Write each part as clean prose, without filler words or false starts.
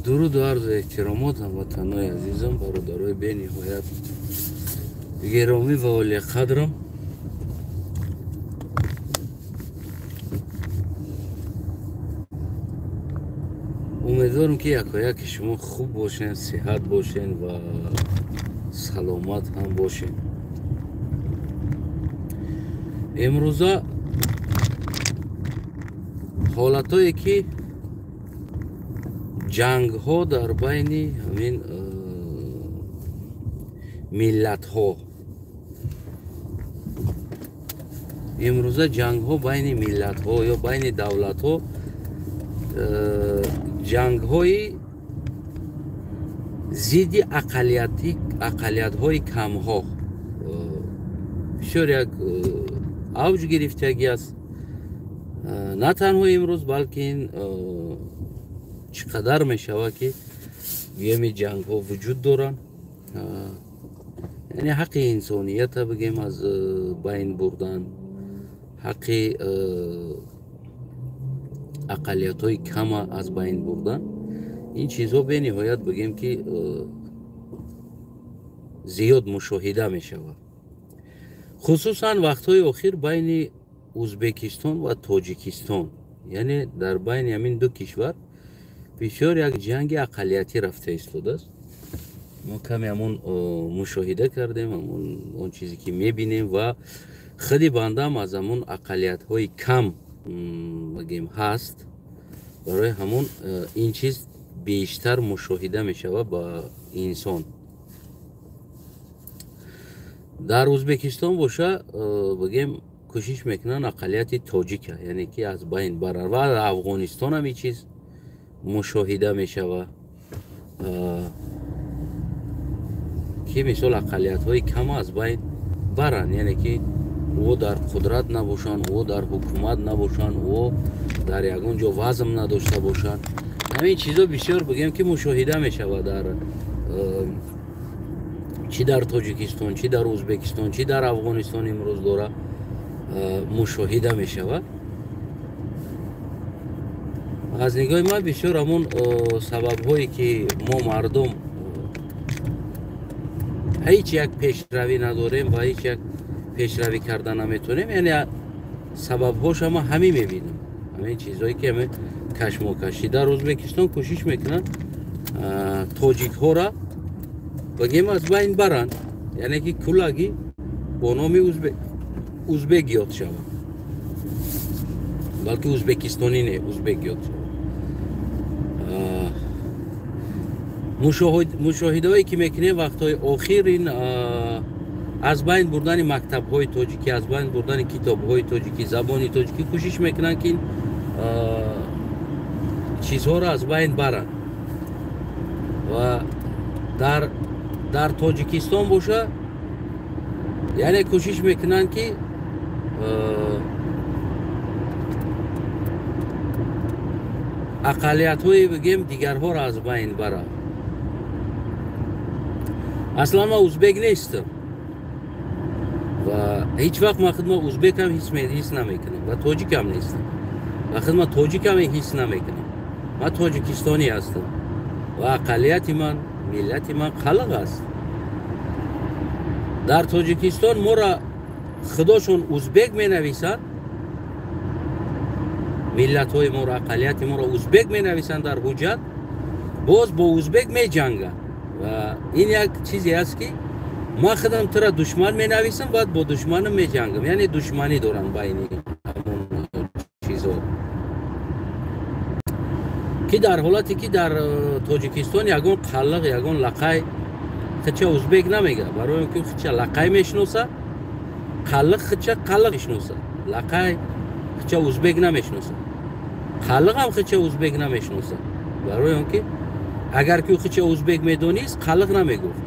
дуруд ва арзу эҳтиромот ҳамватанои азизам, бародарои бениҳоят гиромӣ ва олиқадрам. умедворам ки якояки шумо хуб бошен, сиҳат бошен ва саломат ҳам бошен. имрӯза ҳолатое ки ҷангҳо дар байни ҳамин миллатҳо, имрӯза ҷангҳо байни миллатҳо ё байни давлатҳо, ҷангҳои зидди ақалиятҳои камҳо бисёр як авҷ гирифтагӣ аст. На танҳо имрӯз, балки ин чӣ қадар мешавад ки гӯями ҷангҳо вуҷуд доранд. яъне ҳаққи инсонията бигем аз байн бурдан, ҳаққи ақалиятҳои кама аз байн бурдан, ин чизҳо бениҳоят бигем ки зиёд мушоҳида мешавад. хусусан вақтҳои охир байни ӯзбекистон ва тоҷикистон, яъне дар байни ҳамин ду кишвар бисёр як ҷанги ақалиятӣ рафта истодааст. мо каме ҳамон мушоҳида кардем, ҳамон он чизе ки мебинем ва худи бандам аз ҳамон ақалиятҳои кам бигем ҳаст. барои ҳамон ин чиз бештар мушоҳида мешавад ба инсон. дар ӯзбекистон боша бигем кӯшиш мекунанд ақалияти тоҷика, яъне ки аз байн баранд, ва дар афғонистон ҳам ин чиз мушоҳида мешавад ки мисол ақалиятҳои кама аз байн баранд, яъне ки о дар қудрат набошанд, о дар ҳукумат набошанд, о дар ягон ҷо вазм надошта бошанд. ҳамин чизҳо бисёр бигем ки мушоҳида мешавад дар чӣ дар тоҷикистон, чӣ дар ӯзбекистон, чӣ дар афғонистон имрӯз дора мушоҳида мешавад. аз нигоҳи ман бисёр ҳамон сабабҳое ки мо мардум ҳеҷ як пешравӣ надорем ва ҳеҷ як пешравӣ карда наметонем, яъне сабабҳоша ман ҳамин мебинам, ҳамин чизҳое ки ҳамин кашмокашӣ. дар ӯзбекистон кӯшиш мекунанд тоҷикҳора бигем аз байн баранд, яъне ки кӯлагӣ бо номи ӯзбек ёд шавад, балки ӯзбекистонӣ не, ӯзбек ёд шавад. мушоҳидаҳое ки мекунем вақтҳои охир, ин аз байн бурдани мактабҳои тоҷикӣ, аз байн бурдани китобҳои тоҷикӣ, забони тоҷикӣ кӯшиш мекунанд ки ин чизҳоро аз байн баранд. ва дар тоҷикистон боша, яъне кӯшиш мекунанд ки ақалиятҳои бигем дигарҳоро аз байн баранд. аслан ман ӯзбек нестам ва ҳеҷ вақт ман худ ман ӯзбекам ҳис намекунам ва тоҷикам нестам ва худ ман тоҷикам ҳис намекунам. ман тоҷикистонӣ ҳастам ва ақалияти ман, миллати ман қалқ аст. дар тоҷикистон моро худошон ӯзбек менависанд, миллатҳои моро, ақалияти моро ӯзбек менависанд дар ҳуҷҷат, боз бо ӯзбек меҷанганд. ва ин як чизе аст ки ман худам тура душман менависам, баъд бо душманам меҷангам, яъне душманӣ доранд байни ҳамон чизҳо. ки дар ҳолате ки дар тоҷикистон ягон қалқ, ягон лақай худча ӯзбек намега, барои ки худча лақай мешиноса, қалқ худча қалқ мешиноса, лақай худча ӯзбек намешиноса, қалқ ҳам худча ӯзбек намешиноса. барои он ки агар ки худча ӯзбек медонист, қалқ намегуфт.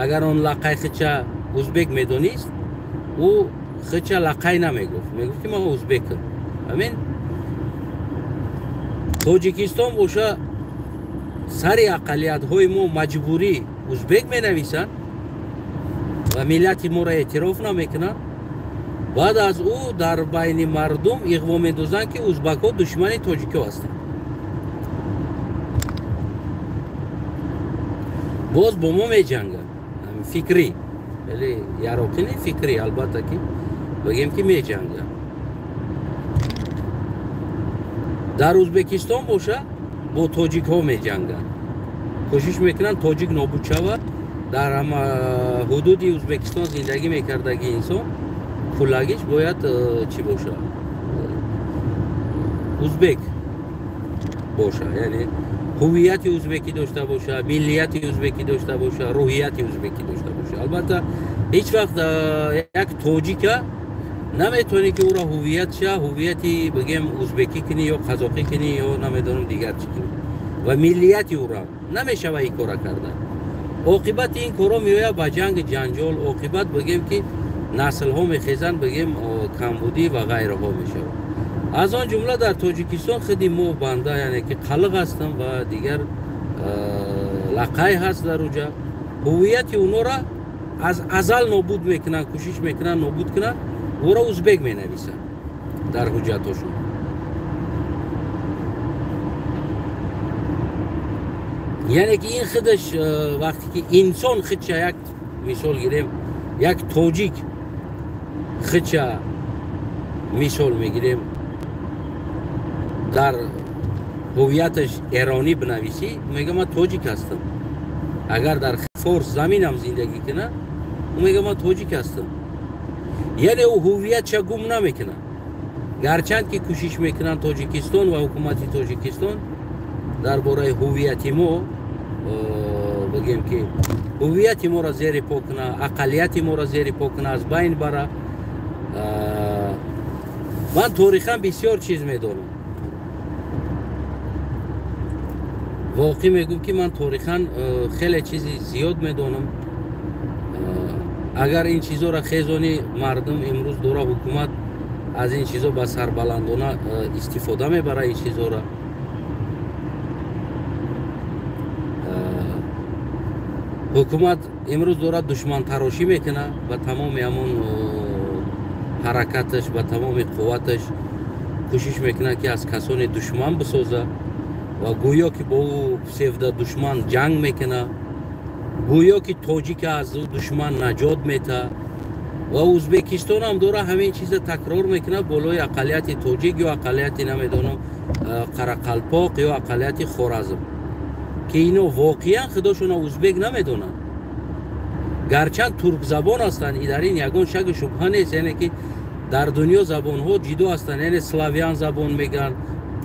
агар он лақай худча ӯзбек медонист, ӯ худча лақай намегуфт, мегуфт ки ман ӯзбекам. ҳамин тоҷикистон боша сари ақалиятҳои мо маҷбурӣ ӯзбек менависанд ва миллати моро эътироф намекунанд. баъд аз ӯ дар байни мардум иғво медозанд ки ӯзбакҳо душмани тоҷикҳо ҳастанд. باز با ما میجنگن فکری، ولی یراقی فکری البته که بگیم که میجنگن. در ازبکستان باشه با تاجیک ها میجنگن، کوشش میکنن تاجیک نابود شود. در همه حدود ازبکستان زندگی میکردگی انسان کلاگیش باید چی باشه؟ ازبک باشه، یعنی هویت ازبکی داشته باشه، ملیت ازبکی داشته باشه، روحیت ازبکی داشته باشه. البته هیچ وقت یک تاجیک نمیتونه که او را هویت شه، هویتی بگیم ازبکی کنی یا قزاقی کنی یا نمیدونم دیگر چی کنی و ملیت او را نمیشه و این کارا کرده. عاقبت این کارا میوه با جنگ جنجال، عاقبت بگیم که نسل ها میخیزن بگیم کمبودی و غیره ها میشه. از آن جمله در تاجیکستان خیلی ما بنده یعنی که خلق هستم و دیگر لقای هست در اوجا، هویت اونو را از ازل نابود میکنن، کوشش میکنن نابود کنن، او را ازبک می نویسن در حجتشون. یعنی که این خودش وقتی که انسان خودش یک مثال گیریم، یک تاجیک خودش مثال میگیریم در هویتش ایرانی بنویسی، میگه من تاجیک هستم. اگر در فارس زمینم زندگی کنه میگه من تاجیک هستم. یعنی او هویت چه گم نمیکنه، گرچند که کوشش میکنن تاجیکستان و حکومت تاجیکستان درباره هویت ما بگیم که هویت ما را زیر پا کنه، اقلیت ما را زیر پا کنه، از بین بره. من تاریخا بسیار چیز میدونم، واقعی میگم که من تاریخا خیلی چیزی زیاد میدونم. اگر این چیزا را خیزانی مردم امروز دوره حکومت از این چیزا به سربلندانه استفاده میبره، این چیزا را حکومت امروز دوره دشمن تراشی میکنه و تمام همون حرکتش و تمام قوتش کوشش میکنه که از کسان دشمن بسازه و گویا که با او سفده دشمن جنگ میکنه، گویا که تاجیک از دشمن نجات میده و ازبکستان هم دوره همین چیز تکرار میکنه بالای اقلیت تاجیک یا اقلیت نمیدونم قرقلپاق یا اقلیت خوارزم که اینا واقعا خودشون ازبک نمیدونن، گرچند ترک زبان هستن. در این یگان شک شبهه نیست، یعنی که در دنیا زبان ها جدا هستن، یعنی سلاویان زبان میگن،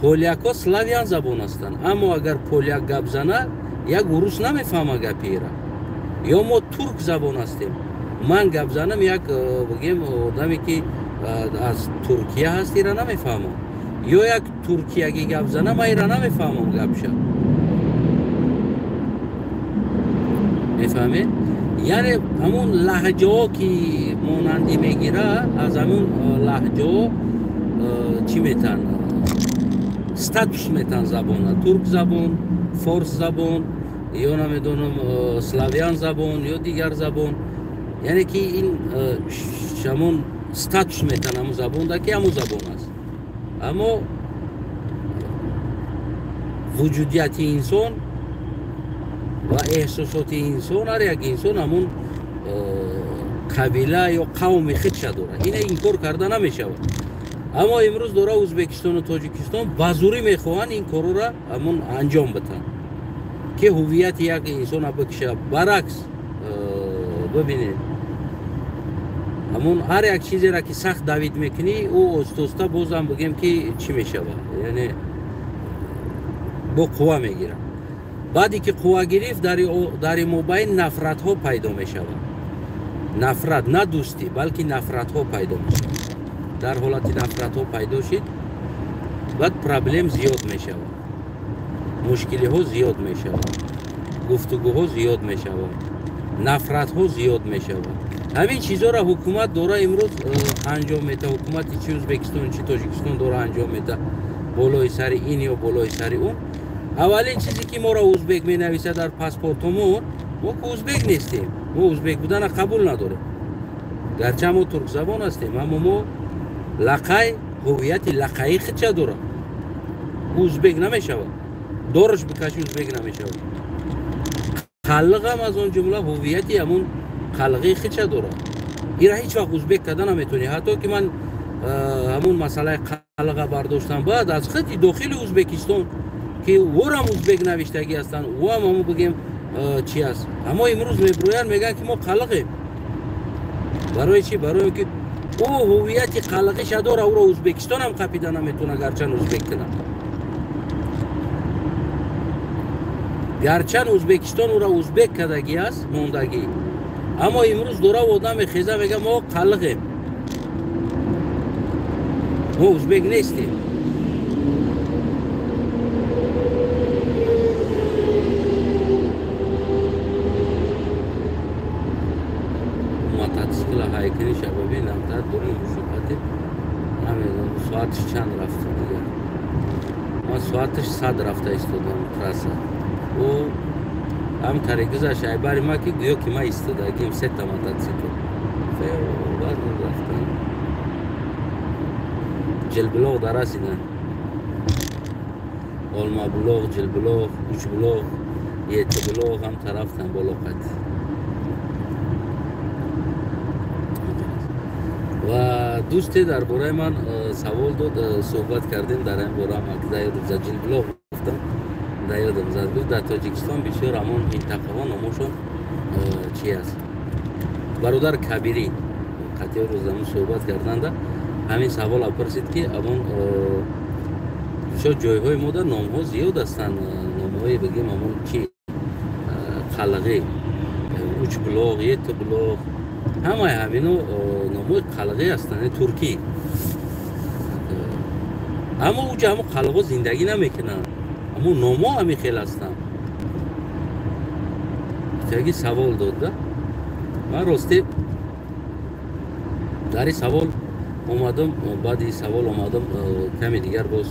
پولیاک ها سلاویان زبان هستن. اما اگر پولیاک گپ زنه یک روس نمیفهمه گپی را، یا ما ترک زبان هستیم. من گپ زنم یک بگیم آدمی که از ترکیه هستی را نمیفهمم، یا یک ترکیه‌ای گپ زنه من را نمیفهمم گپش. میفهمید؟ یعنی همون لهجه ها که مانندی میگیره، از همون لهجه ها چی میتن؟ ستاتوس میتن زبان، ترک زبان، فارس زبان یا نمیدونم سلاویان زبان یا دیگر زبان. یعنی که این شمون ستاتوس میتن همون زبان ده که همون زبان است. اما وجودیت انسان و احساسات انسان، هر یک انسان همون قبیله یا قوم خودش داره، این کار کرده نمیشه. اما امروز دوره ازبکستان و تاجیکستان بازوری میخواهند این کار را همون انجام بدن که هویت یک انسان بکشه. برعکس ببینید همون هر یک چیزی را که سخت دوید میکنی او استوسته بازم بگیم که چی میشه، یعنی با قوه میگیره. بعدی که قوه گرفت در مابین نفرت ها پیدا میشه، نفرت نه دوستی بلکه نفرت ها پیدا میشه. در حالت نفرت ها پیدا شد بعد پرابلم زیاد میشه، مشکلی ها زیاد میشه، گفتگوها زیاد میشه، نفرت ها زیاد میشه. همین چیزا را حکومت دوره امروز انجام میده. حکومت چی ازبکستان چی تاجیکستان دوره انجام میده، بالای سر این یا بالای سر اون. اولین چیزی که ما را ازبک می نویسه در پاسپورتمون، ما که ازبک نیستیم، ما ازبک بودن قبول نداریم، گرچه ما ترک زبان هستیم، اما ما لقای هویت لقایی خود چه داره، ازبک نمیشه، دورش بکشی ازبک نمیشه. قلق هم از اون جمله هویتی همون قلقی خیچه داره. این هیچ وقت ازبک کردن نمیتونی. حتی که من همون مسئله قلقه برداشتم بعد از خطی داخل ازبکستان که ورم ازبک نوشتگی هستن و هم بگیم چی است. اما امروز میبروین میگن که ما قلقیم. برای چی؟ برای اینکه او هویت قلقش داره او را ازبکستان هم قپیده نمیتونه گرچن ازبک کنه. گرچن ازبکستان او را ازبک کردگی است موندگی. اما امروز داره و آدم خیزه میگه ما قلقیم. ما ازبک نیستیم. متاسکل هایکنی شبابی نمتر دورم مشکلاتی نمیدونم ساعتش چند رفته دیگه. ما ساعتش 100 رفته ایستادم تراسه. و هم ترکیزش عباری ما که گویا که ما ایستادگیم 3 تا متاسکل. بعد رفتن. جلبلاغ در رسیدن. آلما بلاغ، جلبلاغ، اوچ بلاغ، یت بلاغ هم طرفتن بالا قد. و دوستی درباره من سوال داد صحبت کردیم در این باره هم که یادم زد جلبلاغ گفتم یادم زد در تاجیکستان بسیار همون منطقه ها نامشون چی است برادر کبیری قطعی روز همون صحبت کردند همین سوال پرسید که همون شاید جای های ما در نام ها زیاد هستند نام های بگیم همون چی قلقی اوچ بلاغ یت بلاغ همه همینو ناموی قلقی هستند ترکی اما اوجا همون قلقا زندگی نمیکنن اما نامو همی خیلی هستن تاگی سوال داده من راستی در این سوال اومدم بعد این سوال اومدم کمی دیگر باز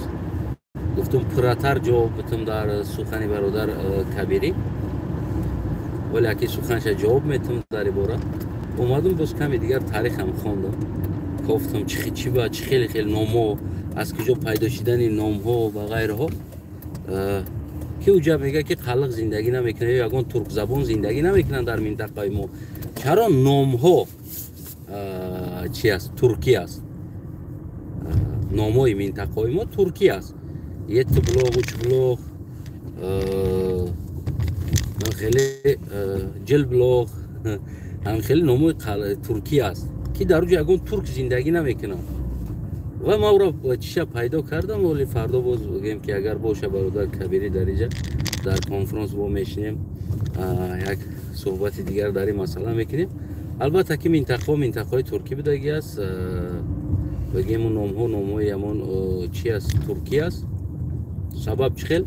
گفتم پراتر جواب بتم در سخنی برادر کبیری ولی اکی سخنش جواب میتم در این باره اومدم باز کمی دیگر تاریخ هم خوندم گفتم چی با چی خیلی نامو از کجا پیدا شدن این نام ها و غیره ها که اوجا میگه که خلق زندگی نمیکنه یا اگه ترک زبان زندگی نمیکنن در منطقه ما چرا نام ها چی است ترکی است نام های منطقه ما ترکی است یت بلاغ اوچ بلاغ من خیلی جل بلاغ هم خیلی نام های ترکی است که در اوجا اگه ترک زندگی نمیکنن و ما او را چیشه پیدا کردم ولی فردا باز بگیم که اگر باشه برادر کبیری در اینجا در کنفرانس با میشنیم یک صحبت دیگر در این مسئله میکنیم البته که منطقه های ترکی بدگی است بگیم اون نام های همون چی است ترکی است سبب چخیل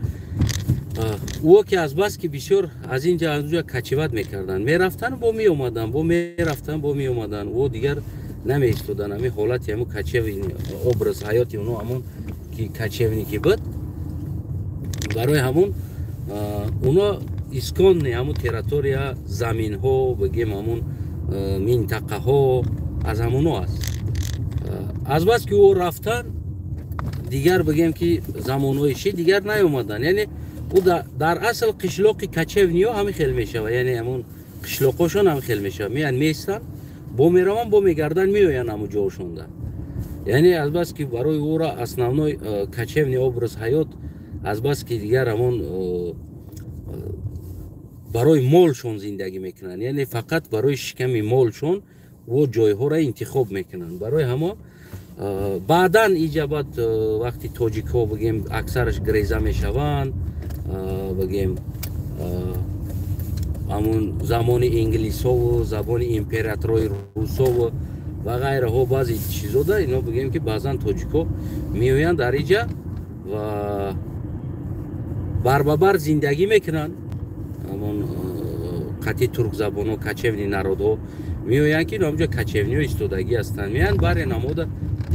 او که از بس که بسیار از اینجا از اونجا کچیوت میکردن میرفتن با می اومدن و دیگر نمی ایستادن همین حالتی همون کچیوی ابرز حیاتی اونو همون که کچیوی که بود برای همون اونا اسکان همون تریتوریا زمین ها بگیم همون منطقه ها از همونو است از بس که او رفتن دیگر بگیم که زمانویشی دیگر نیومدن یعنی او در اصل قشلاق کچیوی همین خیلی میشه یعنی همون قشلاقاشون هم خیلی میشه میان میستن با میروان با میگردن میوین همو جاشون ده یعنی از بس که برای او را основной کچیوی образ حیات از بس که دیگر همون برای مالشون زندگی میکنن یعنی فقط برای شکم مالشون و جایها را انتخاب میکنن برای همه بعدا ایجابات وقتی تاجیک ها بگیم اکثرش گریزه میشوند بگیم همون زمان انگلیس ها و زبان امپراتوری روس ها و غیره ها بعضی چیزا ده اینا بگیم که بعضا تاجیک ها میوین در اینجا و بر زندگی میکنن همون قطعی ترک زبان ها کچیوی نرود ها میوین که اینجا کچیوی ها استودگی هستن میان برای نموده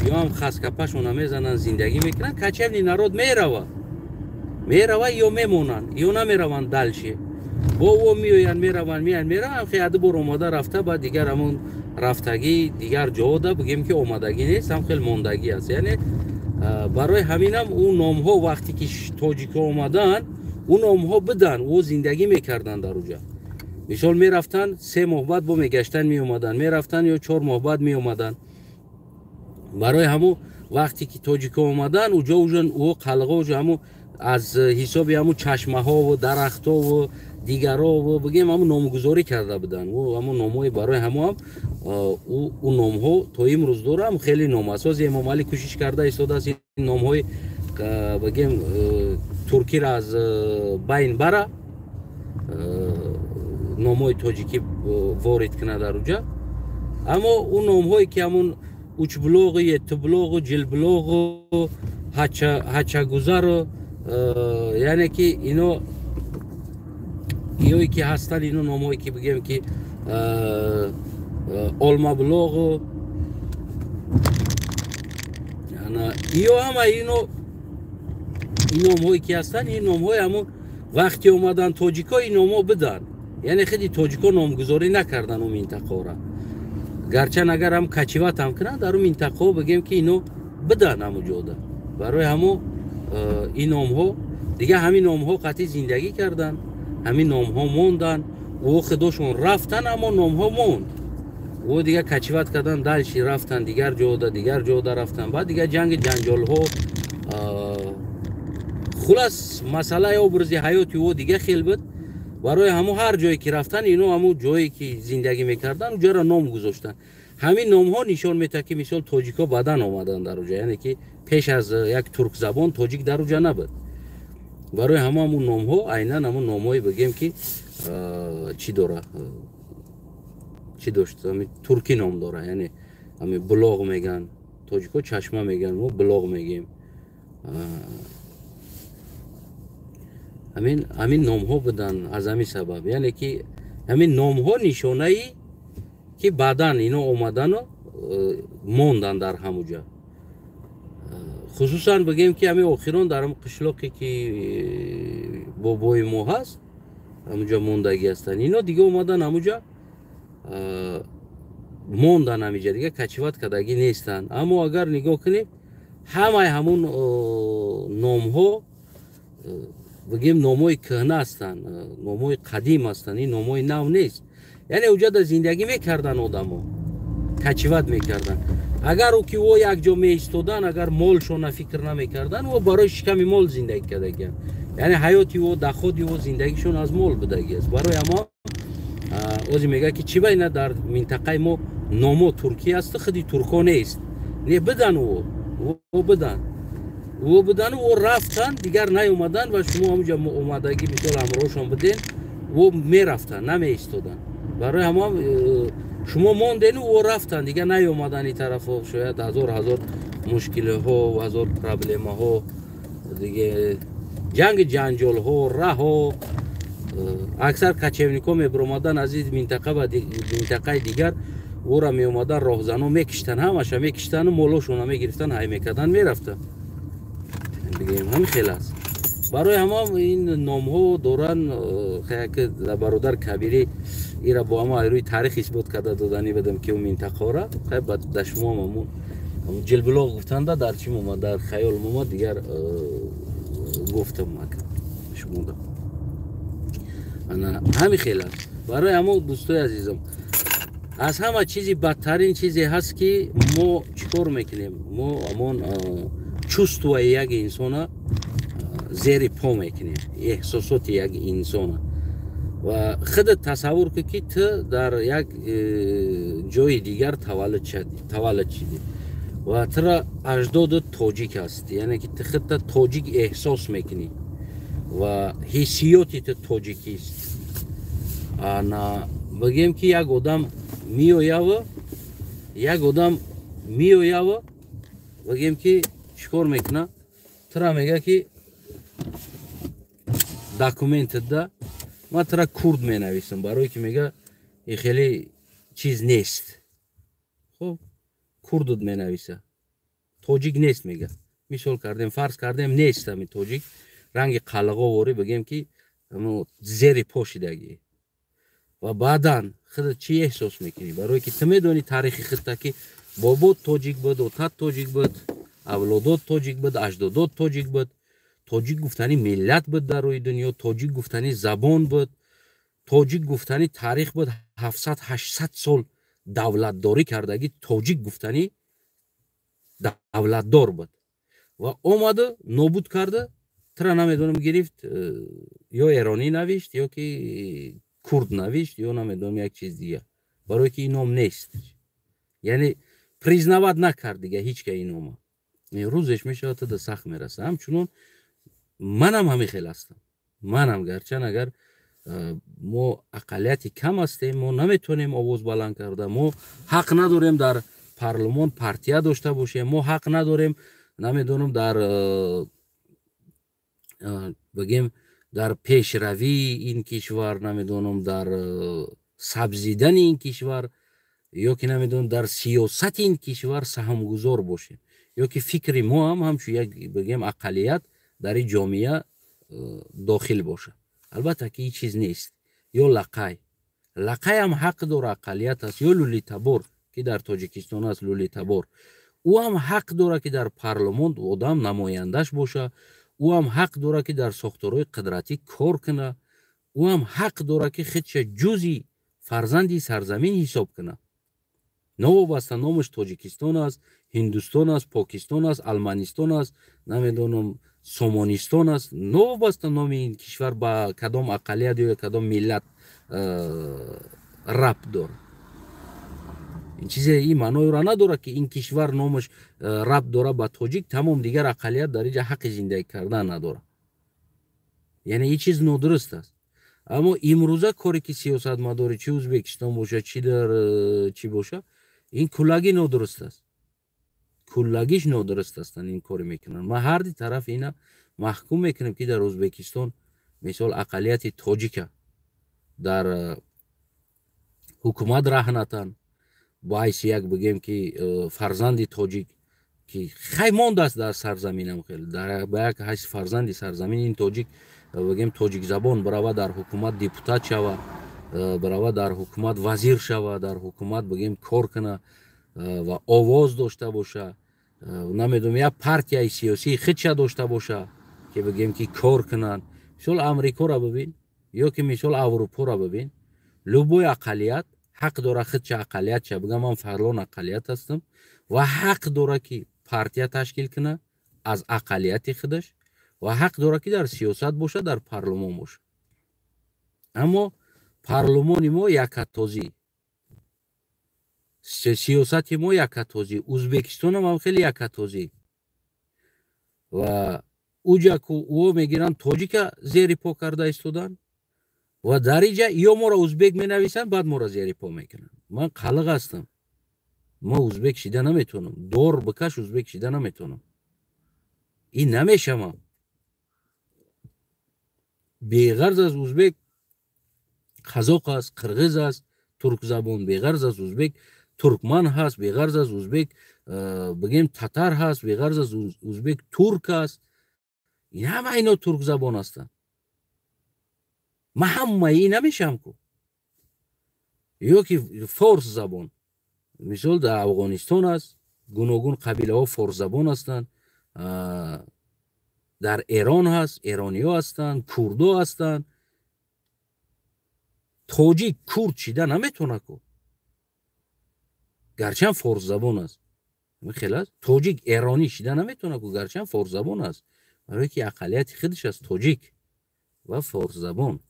یا هم خسکپش اونا میزنن زندگی میکنن کچیوی نرود میروه یا میمونن یا نمیرون دلشه با او میرون خیلی بر اومده رفته بعد دیگر همون رفتگی دیگر جا ده بگیم که اومدگی نیست هم خیلی موندگی است یعنی برای همینم اون نام ها وقتی که تاجیک ها اومدن اون نام ها بدن و زندگی میکردن در اونجا مثال میرفتن 3 ماه بعد با میگشتن می اومدن، میرفتن یا 4 ماه بعد می اومدن. برای همو وقتی که تاجیکا اومدن اونجا او قلقه اونجا همو از حساب همو چشمه ها و درخت ها و دیگرها و بگیم همو نامگذاری کرده بودن و همو نامهای برای همو هم اون نام ها تا امروز دوره هم خیلی نام اساس امام علی کوشش کرده ایستاده است این نام های بگیم ترکی را از بین بره، نام های تاجیکی وارد کنه در اونجا. اما اون نام هایی که همون اوچ بلوغ، یت بلوغ، جل بلوغ، هچه گذر، یعنی که اینو ایوی که هستن اینو نام هایی که بگیم که علم بلوغ، یعنی ایو همه اینو این نام هایی که هستن این نام های همون وقتی اومدن تاجیکا این نام ها بدن، یعنی خیلی تاجیکا نامگذاری نکردن اون منطقه را، گرچه اگر هم کچیوت هم کنن در اون منطقه بگیم که اینو بدن همو جاده. برای همو این نام ها دیگه همین نام ها قطعی زندگی کردن، همین نام ها موندن و خودشون رفتن اما نام ها موند و دیگه کچیوت کردن دلشی رفتن دیگر جاده رفتن. بعد دیگه جنجال ها خلاص مسئله ابرزی حیاتی و دیگه خیلی بود. برای همو هر جایی که رفتن اینو همو جایی که زندگی میکردن اونجا را نام گذاشتن. همین نام ها نشان میده که مثال تاجیکا بعدن آمدن در اونجا، یعنی که پیش از یک ترک زبان تاجیک در اونجا نبود. برای همون نام ها عیناً همون نام های بگیم که چی داره، چی داشت، همین ترکی نام داره، یعنی همین بلاغ میگن تاجیکا، چشمه میگن ما بلاغ میگیم. همین نام ها بدن از همین سبب، یعنی که همین نام ها نشانه ای که بعدن اینا اومدن و موندن در همونجا. خصوصا بگیم که همین آخران در هم قشلاقی که بابای ما هست همونجا موندگی هستن، اینا دیگه اومدن همونجا موندن، همونجا دیگه کچیوت کدگی نیستن. اما اگر نگاه کنیم همون نام ها بگیم ناموی کهنه هستن، ناموی قدیم هستن، این ناموی نو نیست. یعنی اونجا در زندگی میکردن آدم ها، کچیوت میکردن. اگر او که او یک جا میستودن، اگر مالشون فکر نمیکردن و برای شکم مال زندگی کردگی، یعنی حیاتی و دخودی و زندگیشون از مال بدگی است. برای ما اوزی میگه که چی بینه در منطقه ما نامو ترکی است، خیلی ترکا نیست، نه بدن او بدن و رفتن دیگر نیومدن و شما همونجا اومدگی مثال همراهشون بدین و میرفتن نمیستودن. برای همه شما موندین و رفتن دیگه نیومدن این طرف ها، شاید هزار مشکل ها و هزار پرابلم ها دیگه، جنجال ها، راه ها. اکثر کچیونیکا میبرامدن از این منطقه و منطقه دیگر او را میومدن راهزنا میکشتن، همش میکشتن و مالاشون هم میگرفتن، های میکردن میرفتن دیگه. همین خیلی است. برای همه این نام ها دوران خیلی برادر کبیری ایرا با همه روی تاریخ اثبات کرده دادنی بدم که اون منطقه را خیلی بعد دشما همون جلبلاغ گفتن در چی مومد در خیال مومد دیگر گفتم مکن شما دا همین خیلی است. برای همه دوستای عزیزم از همه چیزی بدترین چیزی هست که ما چیکار میکنیم، ما همون چست و یک انسان زیر پا میکنیم، احساسات یک انسان و خودت تصور که تو در یک جای دیگر تولد شدی و تو اجداد تاجیک هستی، یعنی که خودت تاجیک احساس میکنی و حسیاتی تو تاجیکی است. بگیم که یک آدم میویه و بگیم که چیکار میکنه، ترا میگه که داکومنت ده ما ترا کرد می نویسم، برای که میگه این خیلی چیز نیست. خب کردت می نویسه، تاجیک نیست میگه. مثال کردیم فرض کردیم نیست همین تاجیک، رنگ قلقا واری بگیم که زیر پاشیدگی و بعدن خودت چی احساس میکنی، برای که تو میدونی تاریخ خودت که بابات تاجیک بود، اوتات تاجیک بود، اولادات تاجیک بود، اجدادات تاجیک بود. تاجیک گفتنی ملت بود در روی دنیا، تاجیک گفتنی زبان بود. توجیک گفتنی تاریخ بود 700 800 سال دولتداری کردگی توجیک گفتنی دولتدار بود و اومده نابود کرده ترا نمیدونم گرفت یا ایرانی نوشت یا که کرد نوشت یا نمیدونم یک چیز دیگه برای که این نام نیست یعنی پریزنواد نکرد دیگه هیچ که این نام روزش میشه تا ده سخت میرسه همچنون منم همی خیلی هستم منم گرچن اگر ما اقلیتی کم هستیم ما نمیتونیم آواز بلند کرده ما حق نداریم در پارلمان پارتیا داشته باشیم ما حق نداریم نمیدونم در بگیم در پیشروی این کشور نمیدونم در سبزیدن این کشور یا که نمیدونم در سیاست این کشور سهمگذار باشیم یا که فکر ما هم همچون یک بگیم اقلیت در این جامعه داخل باشه البته که این چیز نیست یا لقای هم حق داره اقلیت است یا لولیتابور که در تاجیکستان است لولیتابور او هم حق داره که در پارلمان آدم نمایندش باشه او هم حق داره که در ساختارهای قدرتی کار کنه او هم حق داره که خودش جزی فرزندی سرزمین حساب کنه نوابسته نامش تاجیکستان است هندوستان است پاکستان است المانستان است نمیدونم سومانستان است نوابسته نام این کشور با کدام اقلیت یا کدام ملت ربط داره این چیز این معنی را نداره که این کشور نامش ربط داره با تاجیک تمام دیگر اقلیت در اینجا حق زندگی کردن نداره یعنی این چیز نادرست است اما امروزه کاری که سیاست مداری چی ازبکستان باشه چی در چی باشه این کلاگی نادرست است کلاگیش نادرست هستن این کاری میکنن ما هر دی طرف اینا محکوم میکنیم که در ازبکستان مثال اقلیت تاجیک در حکومت رهنتن باعث یک بگیم که فرزند تاجیک که خیلی مانده است در سرزمینم خیلی در با یک حیث فرزند سرزمین این تاجیک بگیم تاجیک زبان برای در حکومت دیپوتات شوه برای در حکومت وزیر شوه در حکومت بگیم کار کنه و آواز داشته باشه نمیدونم یا پارتیای سیاسی خودش داشته باشه که بگیم که کار کنن مثال امریکا را ببین یا که مثال اروپا را ببین لوبوی اقلیت حق داره خودش اقلیت شه بگم من فلان اقلیت هستم و حق داره که پارتیا تشکیل کنه از اقلیت خودش و حق داره که در سیاست باشه در پارلمان باشه اما پارلمان ما یکتازی سیاست ما یکتازی ازبکستان هم خیلی یکتازی و اوجا که او میگیرن تاجیک زیر پا کرده ایستادن و در اینجا یا ما را ازبک می نویسن بعد ما را زیر پا میکنن من قلق هستم ما ازبک شیده نمیتونم دور بکش ازبک شیده نمیتونم این نمیشه من بیغرض از ازبک قزاق است قرغیز است ترک زبان بیغرض از ازبک ترکمن هست بیغرض از ازبک بگیم تتر هست بیغرض از ازبک ترک است این همه اینا ترک زبان هستن ما همه این نمیشم کو یا که فارس زبان مثال در افغانستان است گوناگون قبیله ها فارس زبان هستند در ایران هست ایرانی ها هستند کردها هستند تاجیک کرد شیده نمیتونه کو گرچه فارس زبان است خیلی تاجیک ایرانی شیده نمیتونه کو گرچه فارس زبان است برای که اقلیت خودش است تاجیک و فارس زبان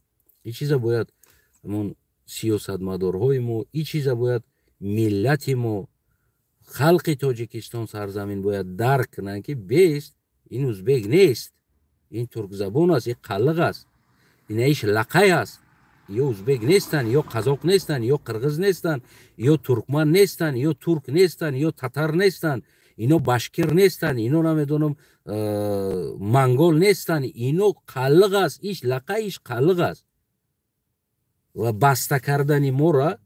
این چیزا باید همون سیاست مدارهای ما این چیزا باید ملت ما خلق تاجیکستان سرزمین باید درک کنن که بیست این ازبک نیست این ترک زبان است این قلق است این ایش لقای است یا ازبک نیستن یا قزاق نیستن یا قرغیز نیستن یا ترکمن نیستن یا ترک نیستن یا تتر نیستن اینا باشکیر نیستن اینا نمیدونم منگول نیستن اینا قلق است ایش لقایش قلق است و بسته کردن ما را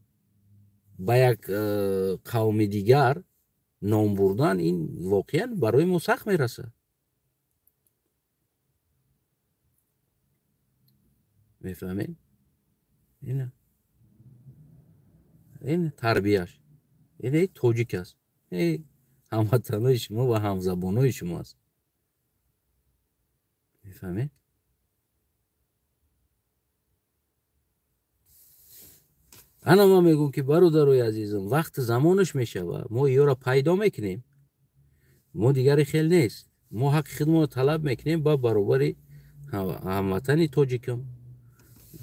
با یک قوم دیگر نام بردن این واقعا برای ما سخت میرسه میفهمین این تربیهش این تاجیک است این هموطنای شما و همزبانای شما است میفهمین انا ما میگم که برادرای عزیزم وقت زمانش میشوه ما یورا پیدا میکنیم ما دیگری خیل نیست ما حق خودمون طلب میکنیم با برابری هموطنی تاجیکم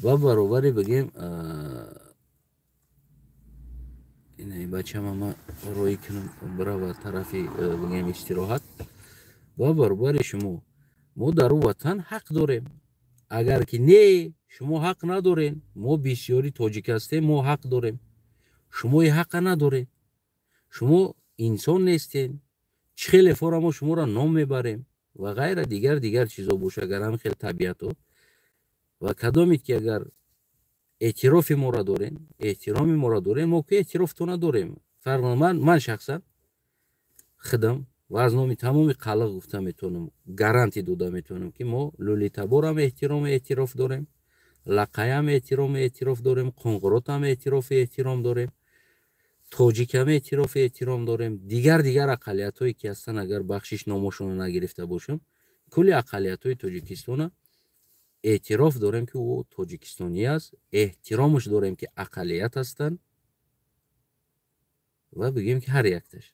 با برابری بگیم این بچه ما روی کنم برای طرفی بگیم استراحت با برابری شما ما در وطن حق داریم اگر که نه شما حق ندارین ما بسیاری تاجیک هستیم ما حق داریم شما حق ندارین شما انسان نیستین خیلی فورا ما شما را نام میبریم و غیر دیگر چیزا باشه اگر هم خیلی طبیعت ها و کدامید که اگر اعتراف ما را دارین احترام ما را دارین ما که اعتراف تو نداریم فرق من شخصا خدم و از نامی تمام قلق گفته میتونم گارانتی داده میتونم که ما لولیتابور هم اعتراف داریم لقای هم اعتراف داریم قنقرات هم احترام داریم تاجیک هم احترام داریم دیگر اقلیت هایی که هستن اگر بخشش نامشون نگرفته باشم کلی اقلیت های تاجیکستان اعتراف داریم که او تاجیکستانی است احترامش داریم که اقلیت هستن و بگیم که هر یکتش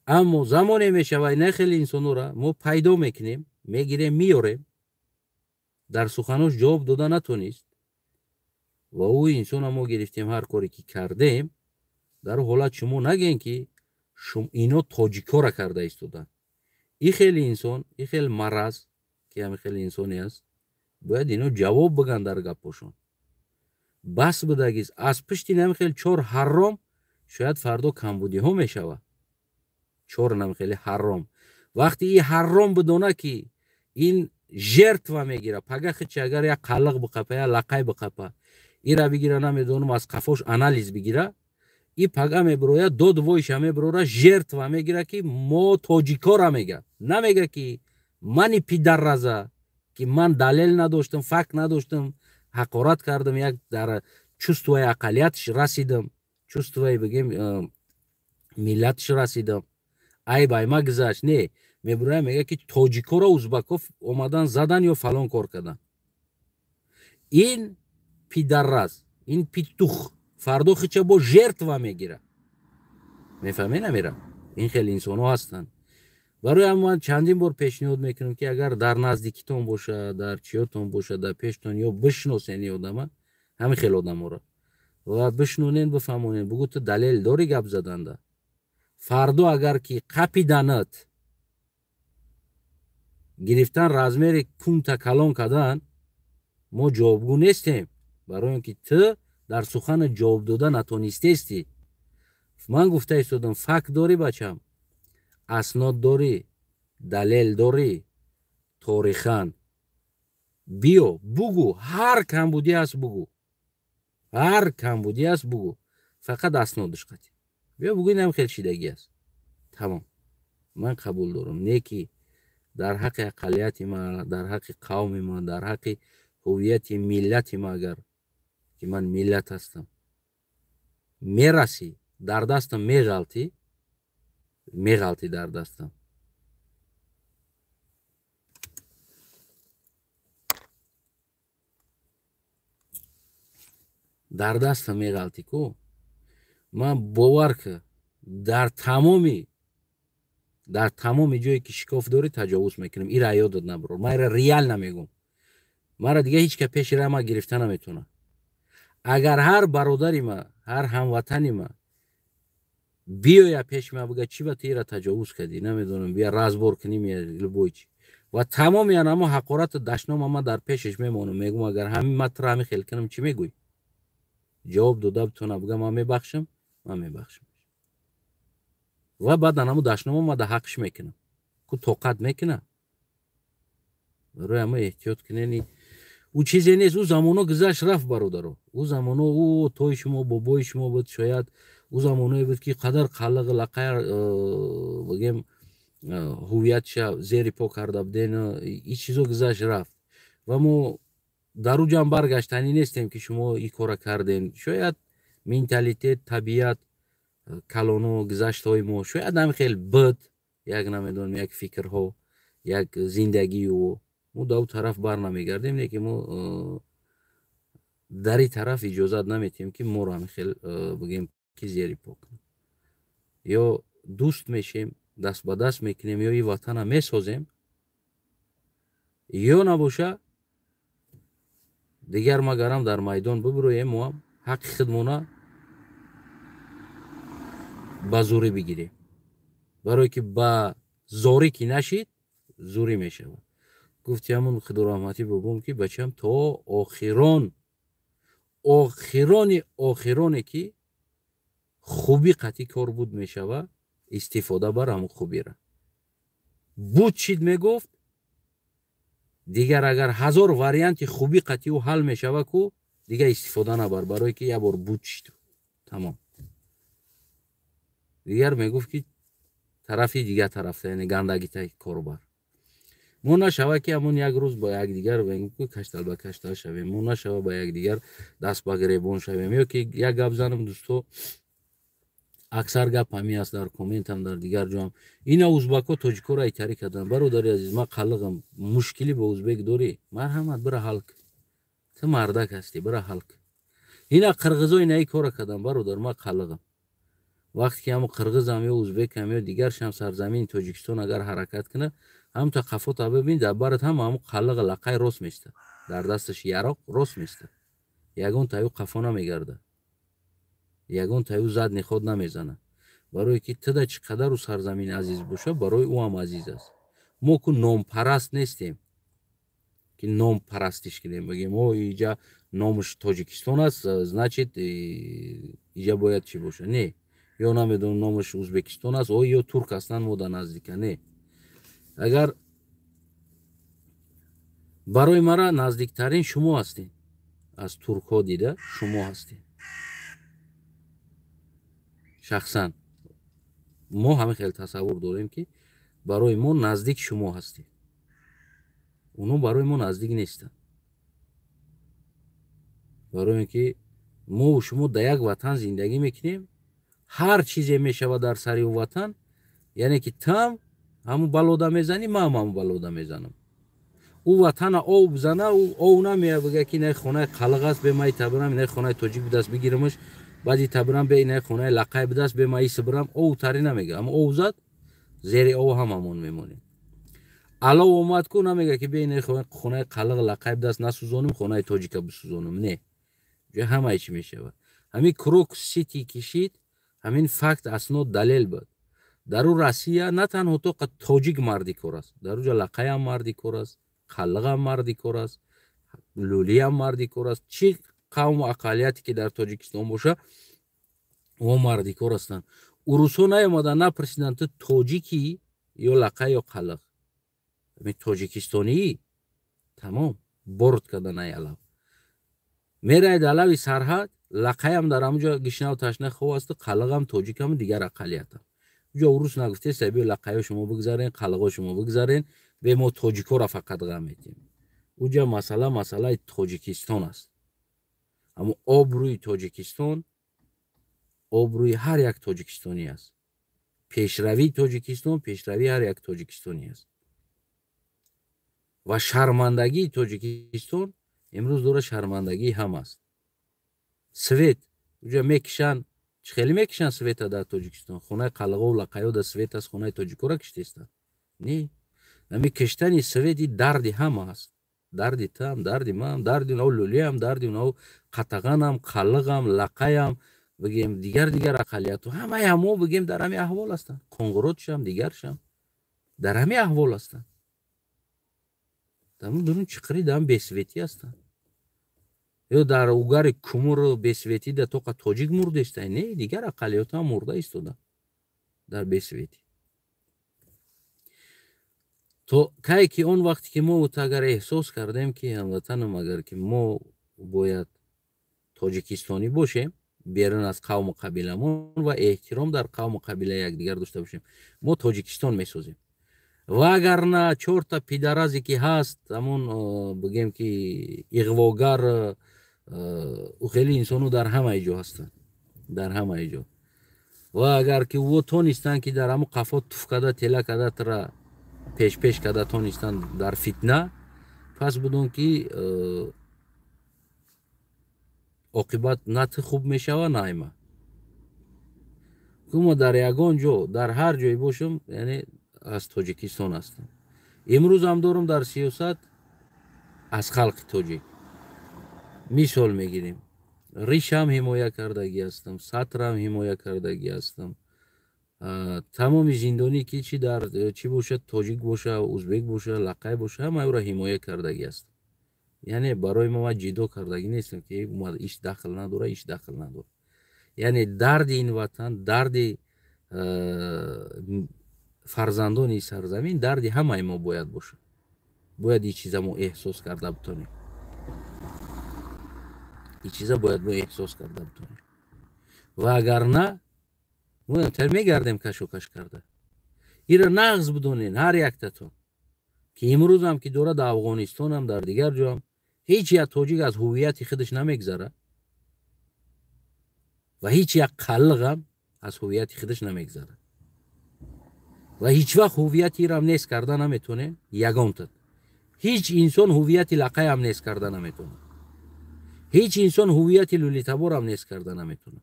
اما زمانی میشه و نه خیلی انسانو را ما پیدا میکنیم میگیریم میاریم در سخنوش جواب داده نتونست و او انسان ما گرفتیم هر کاری که کردیم در حالت شما نگین که اینا تاجیکا را کرده ایستادن این خیلی انسان این خیلی مرض که همین خیلی انسانی است باید اینا جواب بگن در گپشون بس بدگیز از پشت این همین خیلی چهار حرام شاید فردا کمبودی ها میشوه چهار نمی خیلی حرام وقتی این حرام بدونه که این جرتوا میگیره پگه خیلی اگر یک قلق بقپه یا لقای بقپه این را بگیره نمیدونم از قفاش انالیز بگیره این پگه میبروید دو وایش همه بروره جرتوا میگیره که ما تاجیکا را میگه نمیگه که منی پیدر رزه که من دلیل نداشتم فکر نداشتم حقارت کردم یک در چستوی اقلیتش رسیدم چستوی بگیم ملتش رسیدم ای بای ما گذشت نه میبره میگه که تاجیکا را ازبکا اومدن زدن یا فلان کار کردن این پیدرز این پیتوخ فردا خیچه با جرتوا میگیره میفهمی نمیرم این خیلی انسان ها هستن برای اما چندین بار پیشنهاد میکنم که اگر در نزدیکیتون باشه در چیاتون باشه در پیشتون یا بشناسین آدم همین خیلی آدم را و بشنونین بفهمونین بگو تو دلیل داری گپ زدنده فردا اگر که قپیدنت گرفتن رزمیر کون تا کلان کردن ما جوابگو نیستیم برای اینکه تو در سخن جواب داده نتونستی من گفته ایستادم فکر داری بچم اسناد داری دلیل داری تاریخن بیا بگو هر کمبودی هست بگو هر کمبودی هست بگو فقط اسنادش قطعی بیا بگو این هم خیلی شیدگی است تمام من قبول دارم نه که در حق اقلیت ما در حق قوم ما در حق هویت ملت ما اگر که من ملت هستم میرسی در دستم میغلطی در دستم در دستم میغلطی کو من باور که در تمامی جایی که شکاف داری تجاوز میکنم این را یادت نبرو من را ریال نمیگم من را دیگه هیچ که پیش را ما گرفته نمیتونه اگر هر برادری ما هر هموطنی ما بیاید پیش ما بگه چی بطی را تجاوز کردی نمیدونم بیا رازبور کنیم یا لبویچ و تمام یعنی اما حقارت دشنام ما در پیشش میمونم میگم اگر همین مطرح همی خیل کنم چی میگوی جواب داده بتونه بگه من میبخشم و بعد همو دشنام ما در حقش میکنم که توقت میکنه برای همه احتیاط کنینی او چیزی نیست او زمانو گذشت رفت برادرو او زمانو او توی شما بابای شما بود شاید او زمانوی بود که قدر قلق لقیر بگیم هویتش زیر پا کرده بدین این چیزو گذشت رفت و ما در او جمع برگشتنی نیستیم که شما این کار کردین شاید منتالیته طبیعت کلانو گذشت های ما شاید هم خیلی بد یک نمیدونم یک فکرها یک زندگی و ما دو طرف بر نمیگردیم نه که ما در این طرف اجازت نمیتیم که ما را خیلی بگیم که زیری پاک یا دوست میشیم دست به دست میکنیم یا این وطن میسازیم یا نباشه دیگر ما گرم در میدان ببرویم و هم حق خودمونه با زوری بگیریم برای که با زوری که نشید زوری میشه گفتی همون خدا رحمتی بگم که بچم تا آخرانی که خوبی قطعی کار بود میشوه استفاده بر همون خوبی را بود چید میگفت دیگر اگر 1000 واریانت خوبی قطعی و حل میشوه کو دیگر استفاده نبر برای که یه بار بود چید تمام دیگر میگفت که طرفی دیگر طرف یعنی گندگی تا کارو بر مو نشوه که همون یک روز با یک دیگر بگیم که کشتل به کشتل شویم مو نشوه با یک دیگر دست به گریبان شویم یا که یک گپ زنم دوستو اکثر گپ همی است در کامنت هم در دیگر جا هم اینا ازبکو تاجیکو را ایتری کردن برادری عزیز ما قلقم مشکلی با ازبک داری مرحمت برا حل تو مردک هستی برا حل اینا قرغزای نئی کار کردن برادر ما قلقم وقتی که همو قرغز هم یا ازبک هم یا دیگر شم سرزمین تاجیکستان اگر حرکت کنه هم تا قفوت ببین در برات هم قلق لقای راست میسته در دستش یراق راست میسته یگون تایو قفا نمیگرده یگون تایو زد نخود نمیزنه برای که تدا چقدر رو سرزمین عزیز باشه برای او هم عزیز است ما که نام پرست نیستیم که نام پرستش کنیم بگیم ما اینجا نامش تاجیکستان است значит اینجا باید چی باشه نه یا نمیدونم نامش ازبکستان است او یا ترک هستن ما در نزدیک نه اگر برای مرا نزدیکترین شما هستین از ترک ها دیده شما هستین شخصا ما همه خیلی تصور داریم که برای ما نزدیک شما هستین اونو برای ما نزدیک نیستن برای اینکه ما و شما در یک وطن زندگی میکنیم هر چیزی میشود در سری وطن یعنی که تم همون بلوده میزنی ما همون بلوده میزنم او وطن او بزنه او نمیه بگه که نه خونه قلق است به مای تبرم نه خونه تاجیک به دست بگیرمش بعدی تبرم به نه خونه لقای به دست به مای سبرم او تری نمیگه اما او زد زیر او همون میمونه علاوه اومد کو نمیگه که بین خونه قلق لقای به دست نسوزونم خونه تاجیک بسوزونم نه جو همه چی میشه همین کروک سیتی کشید همین فکت اسناد دلیل بود در او روسیه نه تنها تو تاجیک مردی کار است در اونجا لقای هم مردی کار است قلق هم مردی کار است لولی هم مردی کار است چی قوم و اقلیتی که در تاجیکستان باشه و مردی کار هستند روسا نیامدن نپرسیدن تو تاجیکی یا لقای یا قلق همین تاجیکستانی تمام برد کردن ایالو میره دلوی سرحد لقای هم در همونجا گشنه و تشنه خواه است قلق هم تاجیک هم دیگر اقلیت هم اونجا روس نگفته سبیل لقای شما بگذارین قلق شما بگذارین به ما تاجیکا را فقط غم میدیم اونجا مسئله تاجیکستان است اما آبروی تاجیکستان آبروی هر یک تاجیکستانی است پیشروی تاجیکستان پیشروی هر یک تاجیکستانی است و شرمندگی تاجیکستان امروز دور شرمندگی هم است سویت اونجا میکشن خیلی میکشن سویت در تاجیکستان خونه قلقه و لقیه در سویت از خونه تاجیکو را کشتیستن نه نمی کشتنی سویتی دردی هم است دردی تام دردی مام دردی نو لولی هم دردی نو قطغان هم قلق هم لقیه هم بگیم دیگر اقلیت و همه بگیم در همه احوال هستن کنگروتش هم دیگرش هم در همه احوال هستن در اون چقدری در هم بیسویتی هستن یا در اوگر کمور بیسویتی در توقع تاجیک مرده است نه دیگر اقلیت هم مرده است در بیسویتی تو که که اون وقتی که ما اگر احساس کردیم که هموطنم اگر که ما باید تاجیکستانی باشیم بیرون از قوم و قبیلمون و احترام در قوم و قبیله یکدیگر داشته باشیم ما تاجیکستان میسازیم و اگر نه 4 تا پیدرازی که هست همون بگیم که اغواگر او خیلی انسانو در همه جا هستن در همه جا و اگر که او تونستن که در همون قفا توف کده تله کده تر پیش کده تونستن در فتنه پس بدون که عاقبت نه تو خوب میشوه نه ما. که ما در یگان جا در هر جای باشم یعنی از تاجیکستان هستم. امروز هم دارم در سیاست از خلق تاجیک مثال میگیریم. ریش هم حمایت کردگی هستم، سطر هم حمایت کردگی هستم. تمام زندانی که چی در چی باشه، تاجیک باشه، ازبک باشه، لقای باشه، همه او را حمایت کردگی هستم. یعنی برای ما جدا کردگی نیستم که ما ایش دخل نداره، ایش دخل نداره. یعنی درد این وطن، درد فرزندان سرزمین، درد همه ما باید باشه. باید این چیزا ما احساس کرده بتونیم. این چیزا باید ما احساس کرده بتونیم. و اگر نه ما تر میگردیم کش و کش کرده. این را نغز بدونین هر یک تاتون که امروز هم که دوره در افغانستان هم در دیگر جا هم هیچ یک تاجیک از هویت خودش نمیگذره و هیچ یک قلق هم از هویت خودش نمیگذره و هیچ وقت هویت را هم نیست کرده نمیتونه. یگان تد هیچ انسان هویت لقای هم نیست کرده نمیتونه. هیچ انسان هویت لولیتابور هم نیست کرده نمیتونه.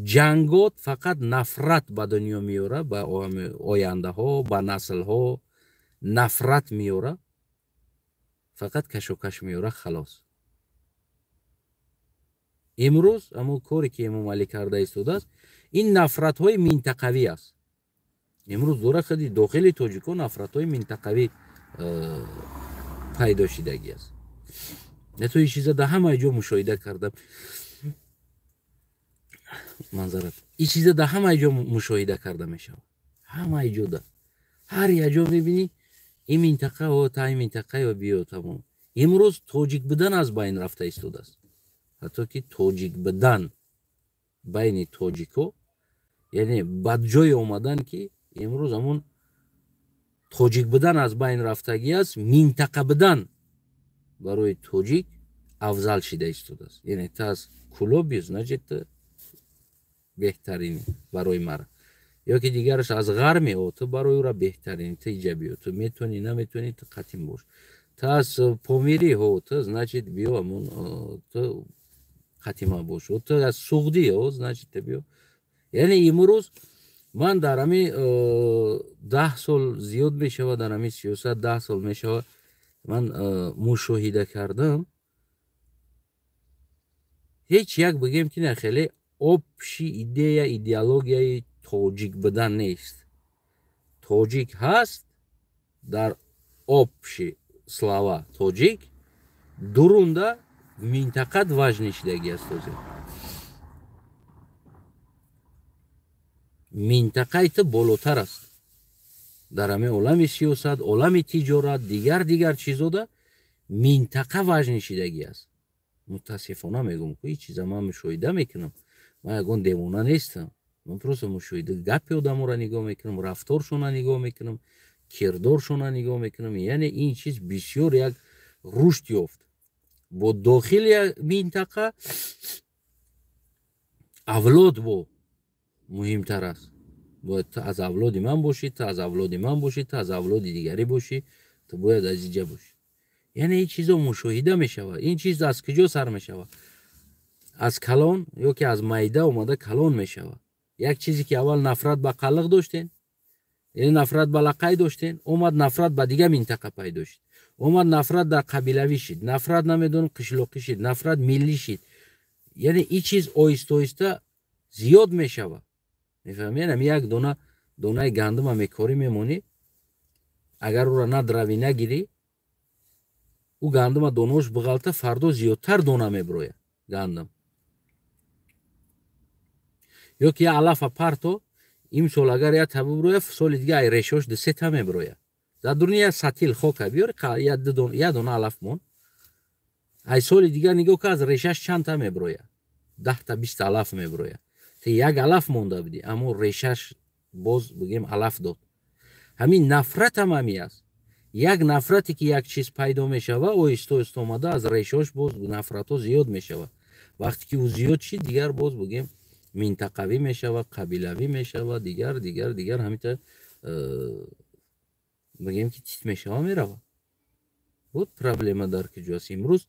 جنگات فقط نفرت به دنیا میاره، به آینده ها، به نسل ها نفرت میاره، فقط کش و کش میاره. خلاص امروز همون کاری که امام علی کرده ایستاده است، این نفرت های منطقوی است. امروز دوره خودی داخل تاجیکان نفرت های منطقوی پیدا شدگی است. نه تو این چیزا در همه جا مشاهده کردم. منظرت این چیزا در همه جا مشاهده کرده میشه. همه جا ده. هر یک جا میبینی این منطقه و تا این منطقه و بیا تمام. امروز تاجیک بودن از بین رفته ایستاده است. حتی که تاجیک بودن بین تاجیکو یعنی بد جای اومدن که امروز همون تاجیک بودن از بین رفتگی است. منطقه بودن برای تاجیک افضل شده ایستاده است. یعنی تا از کلوبی значит بهترین برای مرا، یا که دیگرش از غرب او تو برای او را بهترین تو ایجابی تو میتونی نمیتونی تو قطیم باش. تا از پامیری ها تو значит بیا همون تو قطیمه باش. تو از سوغدی ها значит بیا. یعنی امروز من در همی 10 سال زیاد میشود در همی سیاست 10 سال میشود من مشاهده کردم. هیچ یک بگیم که نه خیلی общий ایده ایدئولوژی تاجیک بودن نیست. تاجیک هست در общий слова تاجیک درونده منطقه важный شدگی است. منطقه ایت بالاتر است. در همه عالم سیاست، عالم تجارت، دیگر چیزا ده منطقه важный شدگی است. متاسفانه میگم که این چیزا من مشاهده میکنم. من یگان دیوانه نیستم. من پروسه مشاهده گپ آدم را نگاه میکنم، رفتارشون را نگاه میکنم، کردارشون را نگاه میکنم. یعنی این چیز بسیار یک رشد یافت. با داخل منطقه اولاد با مهمتر است. باید تا از اولاد من باشی، تا از اولاد من باشی، تا از اولاد دیگری باشی، تو باید از اینجا باشی. یعنی این چیزا مشاهده میشود. این چیز از کجا سر میشود؟ از کلان یا که از معده اومده کلان میشود. یک چیزی که اول نفرت به قلق داشتین، یعنی نفرت به لقای داشتین، اومد نفرت به دیگه منطقه پیدا شد. اومد نفرت در قبیلوی شد، نفرت نمیدونم قشلاقی شد، نفرت ملی شد. یعنی این چیز آیسته آیسته زیاد میشود. میفهمین؟ یک دونه گندم هم میکاری میمونی، اگر او را ندروی نگیری او گندم دونوش بغلطه فردا زیادتر دونه میبروید گندم. یا که علف پرتو امسال اگر یک تبه بروید سال دیگه ای ریشاش ده سه تا میبروید. در دنیا سطیل خاک بیاری یک دونه علف مون ای سال دیگه نگاه که از ریشش چند تا میبروید، 10 تا 20 علف میبروید. تا یک علف مونده بدی اما ریشش باز بگیم علف داد. همین نفرت هم همی است. یک نفرتی که یک چیز پیدا میشوه آیسته اومده از ریشاش باز نفرت ها زیاد میشوه. وقتی که او زیاد شد دیگر باز بگیم منطقوی میشوه، قبیلوی میشوه، دیگر همیتا بگیم که چیز میشوه میروه. بود پرابلم در کجاست. امروز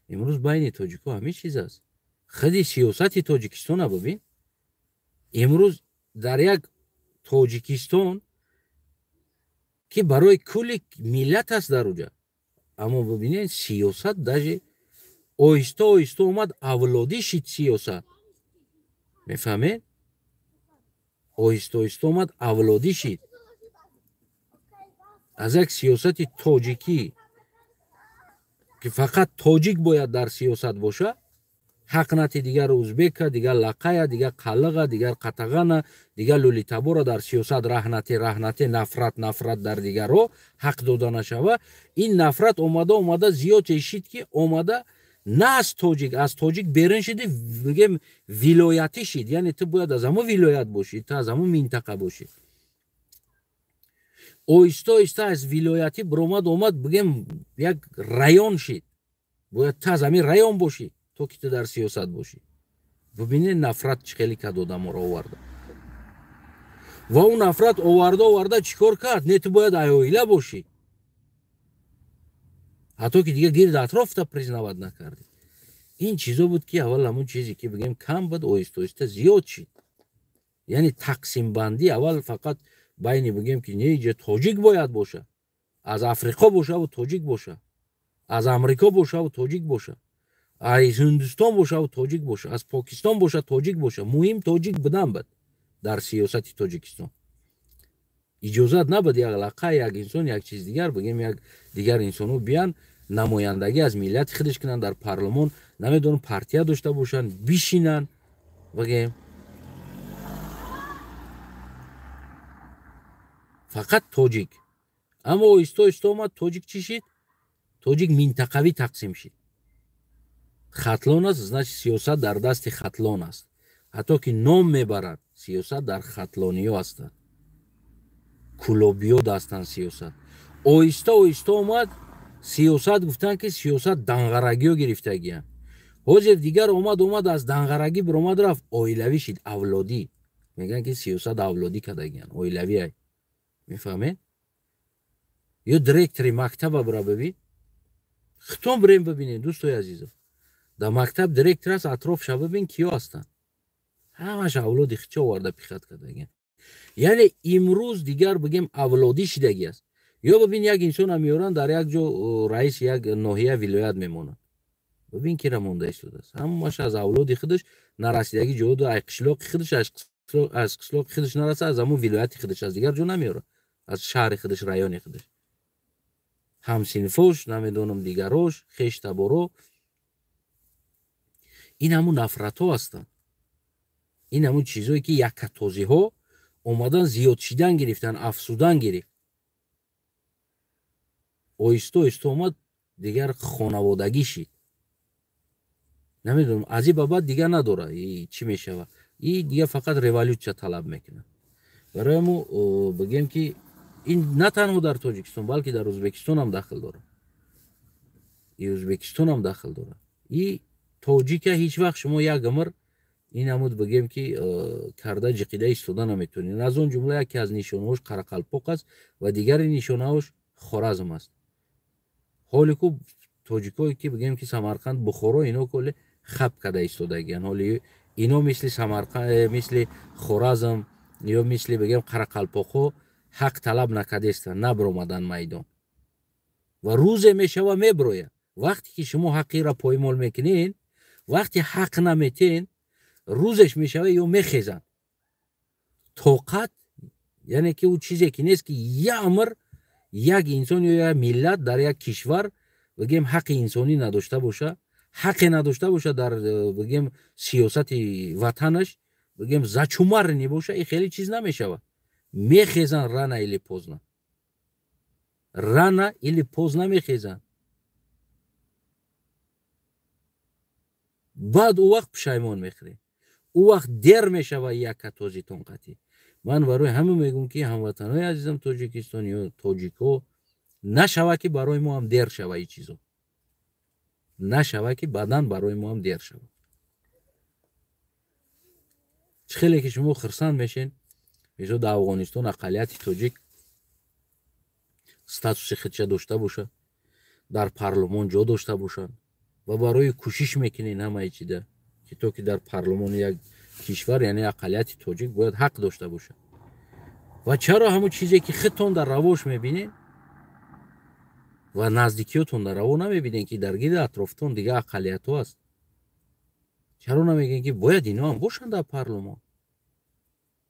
امروز بین تاجیک ها همه چیز است. خودی سیاست تاجیکستان ها ببین. امروز در یک تاجیکستان که برای کل ملت است در اونجا، اما ببینید سیاست داجه آهسته آهسته اومد اولادی شد سیاست. میفهمید؟ آهسته آهسته اومد اولادی شد. از یک سیاست تاجیکی که فقط تاجیک باید در سیاست باشه، حق نتی دیگر ازبک، دیگر لقای، دیگر قلق، دیگر قطغان، دیگر لولیتابو را در سیاست رهنتی نفرت در دیگر رو حق داده نشوه. این نفرت اومده زیاد شد که اومده نه از تاجیک بیرون شده، بگیم ولایتی شد. یعنی تو باید از همون ولایت باشی، تو از همون منطقه باشی. آهسته آهسته از ولایتی اومد بگیم یک رایون شد. باید تو از همین رایون باشی تو که تو در سیاست باشی. ببینید نفرت چه خیلی کد آدم را آورده و اون نفرت آورده چیکار کرد؟ نه تو باید عائله باشی، حتی که دیگه گرد اطراف تا پریزنواد نکردی. این چیزا بود که اول همون چیزی که بگیم کم بود آهسته آهسته زیاد شد. یعنی تقسیم بندی اول فقط بین بگیم که نه تاجیک باید باشه، از افریقا باشه و تاجیک باشه، از امریکا باشه و تاجیک باشه، از هندوستان باشه و تاجیک باشه، از پاکستان باشه تاجیک باشه. مهم تاجیک بدن بود در سیاست تاجیکستان. اجازت نبود یک علاقه یک انسان یک چیز دیگر بگیم یک دیگر انسانو بیان نمایندگی از ملت خودش کنن در پارلمان، نمیدونم پارتیا داشته باشن بشینن بگیم فقط تاجیک. اما آهسته آهسته اومد تاجیک چی شد؟ تاجیک منطقوی تقسیم شد. خطلان است، значит سیاست در دست خطلان است. حتی که نام میبرند سیاست در خطلانی ها هستند، کلوبیو دستن سیاست. آهسته آهسته اومد سیاست گفتن که سیاست دنغرگی ها گرفتگی هست. حاضر دیگر اومد از دنغرگی برآمد رفت عائلوی شد، اولادی. میگن که سیاست اولادی کردگی هست، عائلوی های. میفهمید؟ یا دیرکتری مکتب برا ببین، خطون بریم ببینید دوستای عزیزم، در مکتب دیرکتر است، اطراف شب ببین کیا هستن، همش اولادی خچه آورده پیخت کردگی. یعنی امروز دیگر بگیم اولادی شدگی است. یا ببین یک انسان هم میارن در یک جو رئیس یک ناحیه ولایت میمونه، ببین کی را مونده شده است، همش از اولادی خودش نرسیدگی جو دو قشلاق خودش از قشلاق خودش نرسه، از همون ولایت خودش از دیگر جو نمیاره، از شهر خودش رایون خودش همسینفوش نمیدونم دیگروش خیش تبارو. این همون نفرت ها هستن، این همون چیزایی که یک کتازی ها اومدن زیاد شدن گرفتن، افسودن گرفت. آهسته آهسته اومد دیگر خانوادگی شد. نمیدونم از این بابت دیگر نداره چی میشه، این دیگه فقط ریولوچیا طلب میکنه. برای ما بگیم که این نه تنها در تاجیکستان بلکه در ازبکستان هم داخل داره. ازبکستان هم داخل داره. این تاجیک هیچ وقت شما یک عمر این همود بگیم که کرده جقیده ایستاده نمیتونین. از اون جمله یکی از نشانهاش قرقلپاق است و دیگر نشانهاش خوارزم است. حالی که تاجیکایی که بگیم که سمرقند بخارا اینا کل خب کرده ایستادگیان، حالی اینا مثل سمرقند مثل خوارزم یا مثل بگیم قرقلپاق حق طلب نکرده استن، نبرآمدن میدان و روز میشه و میبروید. وقتی که شما حقی را پایمال میکنین، وقتی حق نمیتین روزش میشه یا میخیزن. طاقت یعنی که اون چیزی که نیست که یک عمر یک انسان یا یک ملت در یک کشور بگیم حق انسانی نداشته باشه، حق نداشته باشه در بگیم سیاست وطنش، بگیم زچومر نباشه، این خیلی چیز نمیشه. میخیزن رانه ایلی پوزنه، رانه ایلی پوزنه میخیزن. بعد او وقت پشیمان میخوری، او وقت دیر میشه و یک کتازی تونقتی. من برای همه میگم که هموطنای عزیزم تاجیکستانی و تاجیکو نشوه که برای ما هم دیر شوه، این چیزو نشوه که بدن برای ما هم دیر شوه. خیلی که شما خرسند میشین میشه در افغانستان اقلیت تاجیک استاتوس خودش داشته باشه، در پارلمان جا داشته باشن، و برای کوشش میکنین همه چیده که تو که در پارلمان یک کشور یعنی اقلیت تاجیک باید حق داشته باشه. و چرا همون چیزی که خودتون در رواش میبینین و نزدیکیتون در روا نمیبینین که در گیر اطرافتون دیگه اقلیت ها است، چرا نمیگین که باید اینا هم باشن در پارلمان؟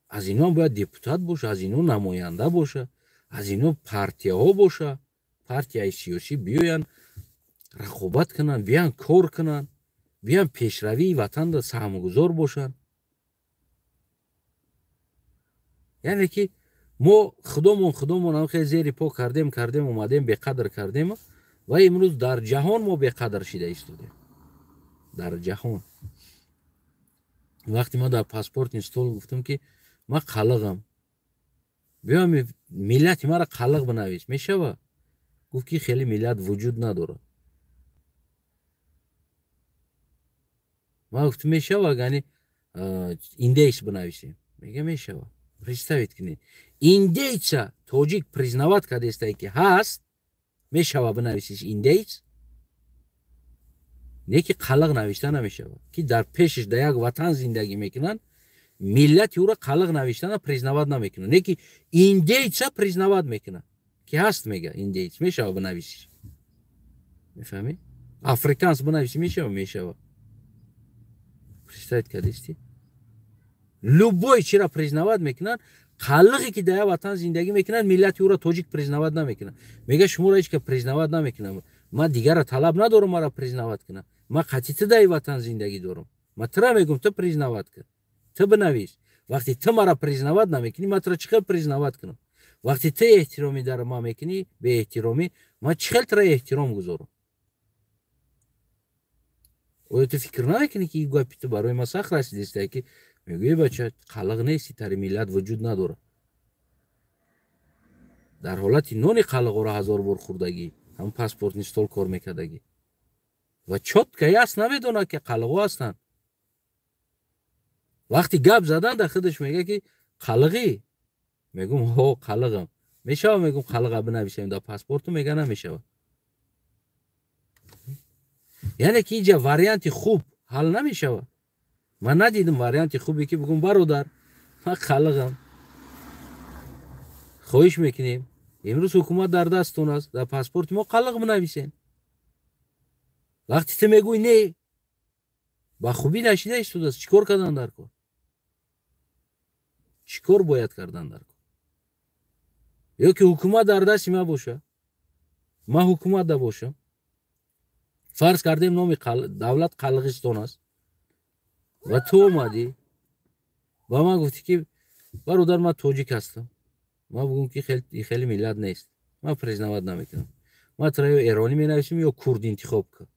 از اینا هم باید دیپوتات باشه، از اینا نماینده باشه، از اینا پارتی ها باشه، پارتی های سیاسی بیاین رقابت کنن، بیان کار کنن، بیان پیشروی وطن را سهمگذار باشن. یعنی که ما خودمون هم خیلی زیر پا کردیم اومدیم بقدر کردیم و امروز در جهان ما بقدر شده ایستادیم. در جهان وقتی ما در پاسپورت اینستال گفتم که ما قلقم، بیام ملت ما را قلق بنویس، میشه؟ گفت که خیلی ملت وجود نداره. ما گفتم میشه یعنی ایندیس بنویسیم. میگه میشه. представить کنید ایندیسا توجیک признавать کردسته که هست، میشه بنویسیش ایندیس، نه که قلق نوشته نمیشه که در پیشش در یک وطن زندگی میکنن، ملت او را قلق نوشتن признавать نمیکنن، نه که ایندیسا признавать میکنن که هست. میگه ایندیس میشه بنویسیش. میفهمی؟ افریکانس بنویسی میشه. представить کردستی любой چرا признавать میکنن، قلقی که در وطن زندگی میکنن ملت او را توجیک признавать نمیکنن. میگه شما را هیچ که признавать نمیکنم، ما دیگر را طلب ندارم ما را признавать کنم، ما قطعیت در وطن زندگی دارم. ما ترا میگم تو признавать کن، تو بنویس. وقتی تو ما را признавать نمیکنی ما ترا چیکار признавать کنم؟ وقتی تو احترامی در ما میکنی به احترامی، ما چیکار ترا احترام گذارم؟ و تو فکر نمیکنی که این گپی تو برای ما سخت رسیده که میگوی بچه قلق نیستی، تر ملت وجود نداره. در حالتی نون قلق را 1000 بار خوردگی، هم پاسپورت اینستال کار میکردگی و چوت که هست نمیدونه که قلق هستن. وقتی گپ زدن در خودش میگه که قلقی، میگم ها قلقم، میشه؟ میگم قلق بنویسیم در پاسپورت، میگه نمیشه. یعنی که اینجا واریانت خوب حل نمیشه. من ندیدم واریانت خوبی که بگم برادر من قلقم، خواهش میکنیم امروز حکومت در دستتون است، در پاسپورت ما قلق بنویسین. وقتی تو میگوی نه، با خوبی نشیده ایستاد است، چیکار کردن در کار؟ چیکار باید کردن در کار؟ یا که حکومت در دست ما باشه، ما حکومت در باشم، فرض کردیم نام دولت قلقستان است و تو اومدی با ما گفتی که برادر ما توجیک هستم، ما بگم که خیلی ملت نیست، ما признавать نمیکنم، ما ترا یا ایرانی می نویسیم یا کرد انتخاب کن.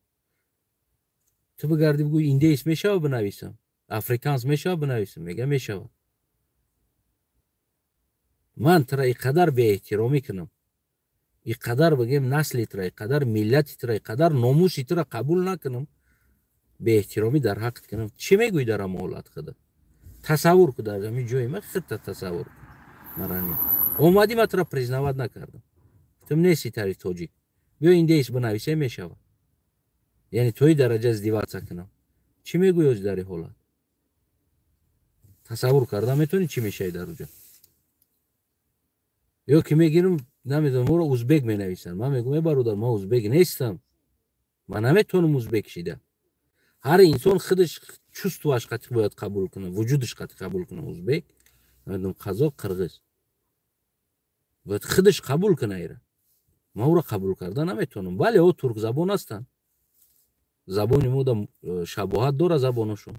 تو بگردی بگوی ایندیس میشه بنویسم، افریکانس میشه بنویسم، میگه میشه. من ترا اینقدر به احترامی کنم، اینقدر بگم نسلی ترا، اینقدر ملتی ترا، اینقدر ناموسی ترا قبول نکنم، به احترامی در حقت کنم. چی میگوی در این حالت؟ خدا تصور کو در همین جای من خودت تصور کن. مرانی اومدی ما ترا признавать نکردم، گفتم نیستی تری توجیک، بیا ایندیس بنویسه میشه. یعنی توی درجه ازدواج کنم. چی میگوی از در حالت؟ تصور کردم میتونی چی میشه در اونجا؟ یا که میگیرم نمیدونم رو ازبک مینویسن، من میگم برادر ما ازبک نیستم، من نمیتونم ازبک شیده. هر انسان خودش چوست و عشقتی باید قبول کنه، وجودش قبول کنه. ازبک نمیدونم قزاق قرغیز باید خودش قبول کنه ایره، ما او را قبول کرده نمیتونم. ولی او ترک زبان هستن، زبانی ما شباهت داره زبانشون.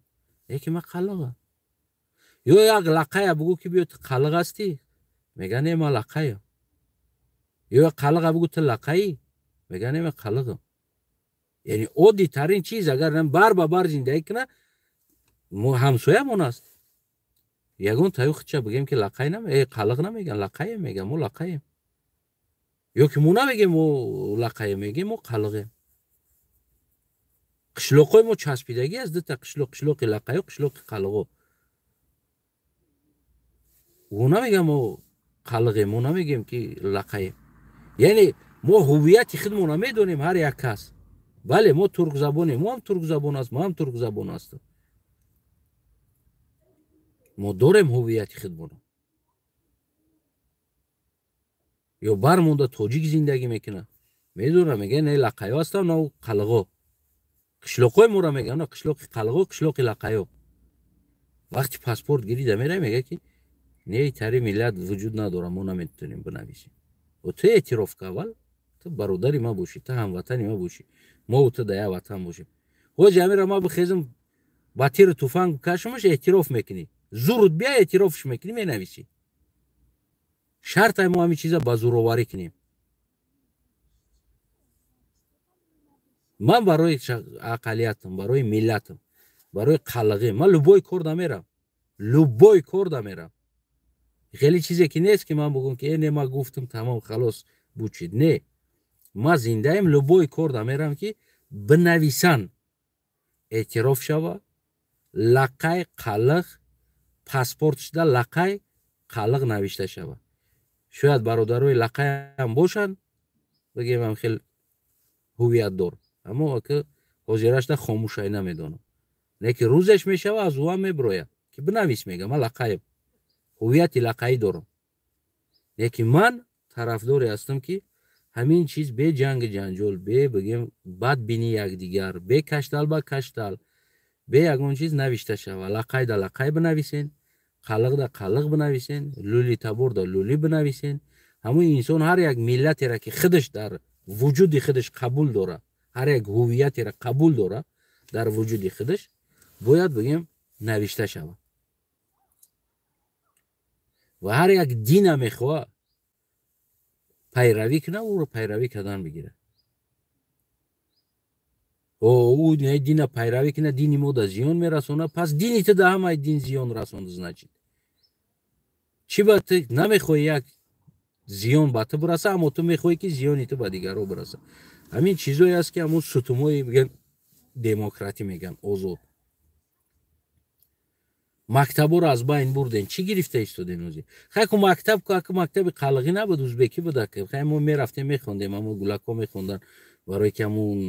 یکی ما قلقه یا یک لقه بگو که بیا تو قلق هستی، میگه نه ما لقه. یا قلقه بگو تو لقه، میگه نه ما قلقم. یعنی عادی ترین چیز اگر نم بار با بار زندگی کنه همسایه مون است، یگون تایو خودشه بگیم که لقه نمیگه، قلق نمیگن، لقه میگه مو لقه. یا که مو نمیگه مو لقه، میگه مو قلقه. قشلوقای مو چسبیدگی از دو تا قشلوق لقه و قشلوق قلقو. او نمیگه مو قلقه، مو نمیگیم که لقه. یعنی ما هویت خودمون نمیدونیم. هر یک کس بله ما ترک زبانیم، ما هم ترک زبان است، ما هم ترک زبان هستیم. ما داریم هویت خودمون. یا برمونده تاجیک زندگی میکنه، میدونم میگه نه لقایا هستم نه قلقا. قشلاقای ما را میگه نه قشلاق قلقا، قشلاق لقایا. وقتی پاسپورت گیریده میره میگه که نه تری ملت وجود نداره، ما نمیتونیم بنویسیم. و تو اعتراف که اول تو برادری ما باشی، تو هموطنی ما باشی، ما و تو در یک وطن باشیم. و جمعه ما بخیزم با تیر تفنگ کشمش اعتراف میکنی، زورت بیا اعترافش میکنی مینویسی. شرط ما همین چیزا با زوراوری کنیم. من برای اقلیتم، برای ملتم، برای قلقه من لبوی کار نمیرم، لبوی کار نمیرم. خیلی چیزی که نیست که من بگم که نه ما گفتم تمام خلاص بوچید. نه، ما زنده ایم، لبوی کار نمیرم که بنویسن اعتراف شوه لقای قلق، پاسپورتش در لقای قلق نوشته شوه. شاید برادرای لقای هم باشن بگیم هم خیلی هویت دار، اما که حاضرش در خاموشای نمیدانم. نه که روزش میشه و از او هم میبروید که بنویس، میگم من لقایم، هویت لقایی دارم. نه که من طرفداری هستم که همین چیز به جنگ جنجال، به بگیم بد بینی یکدیگر، به کشتل با کشتل، به یگان چیز نوشته شوه. لقای در لقای بنویسین، قلق در قلق بنویسین، لولی تبور در لولی بنویسین. همون انسان هر یک ملتی را که خودش در وجود خودش قبول داره، هر یک هویتی را قبول داره در وجود خودش، باید بگیم نوشته شوه. و هر یک دین میخواه پیروی کنه، او رو پیروی کردن بگیره. او نه دین پیروی کنه دینی ما در زیان میرسونه، پس دینی تو در همه دین زیان رسونده نچید. چی باید تو نمیخوای یک زیان با تو برسه، اما تو میخوای که زیانی تو با دیگر رو برسه. همین چیزایی است که همون ستومایی میگن دموکراتی، میگن آزاد. مکتب رو از بین بردین، چی گرفته ایستادین اوزی؟ خیلی که مکتب که مکتب قلقی نبود، ازبکی بود که خیلی ما میرفتیم میخوندیم، اما گلکا میخوندن برای که همون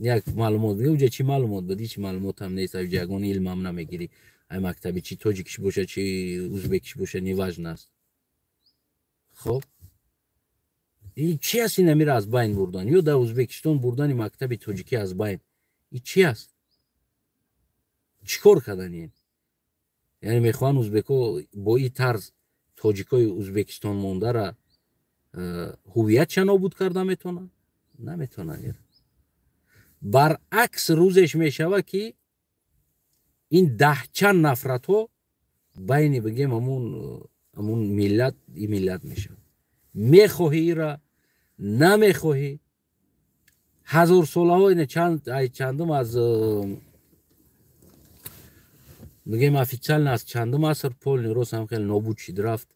یک معلومات بگه. اوجا چی معلومات بدی؟ چی معلومات هم نیست، اوجا یگان علم هم نمیگیری. ای مکتبی چی تاجیکش باشه چی ازبکیش باشه نیوجن است. خب این چی است؟ این میره از بین بردن، یا در ازبکستان بردن مکتب تاجیکی از بین. این چی است؟ چیکار کردن این؟ یعنی میخوان ازبکو با این طرز تاجیکای ازبکستان مونده را هویت نابود کرده میتونن؟ نمیتونن. برعکس روزش میشوه که این ده چند نفرت ها بین بگیم همون ملت این ملت میشه. میخواهی را نمیخواهی، هزار ساله های چندم از بگیم افیچال از چندم اصر پول نیروس هم خیلی نابود شد رفت.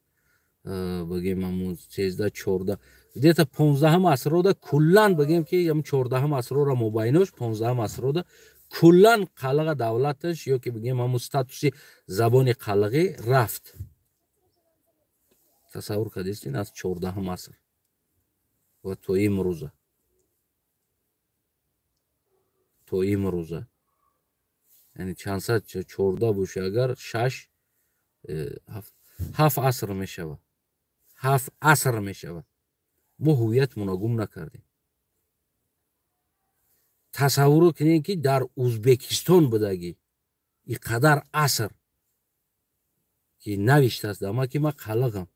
بگیم همون 13 14 دیتا 15 هم اصر رو ده کلان بگیم که هم 14 هم اصر رو مباینش 15 هم اصر رو ده کلان قلق دولتش یا که بگیم همون ستاتوسی زبان قلقی رفت. تصور کردین از 14 هم اصر و تو امروزه یعنی چند صد 14 باشه اگر 6 7 عصر میشوه، 7 عصر میشوه. ما هویت مناگم نکردیم. تصور کنین که در ازبکستان بدگی اینقدر عصر که نوشته است اما که ما قلقم،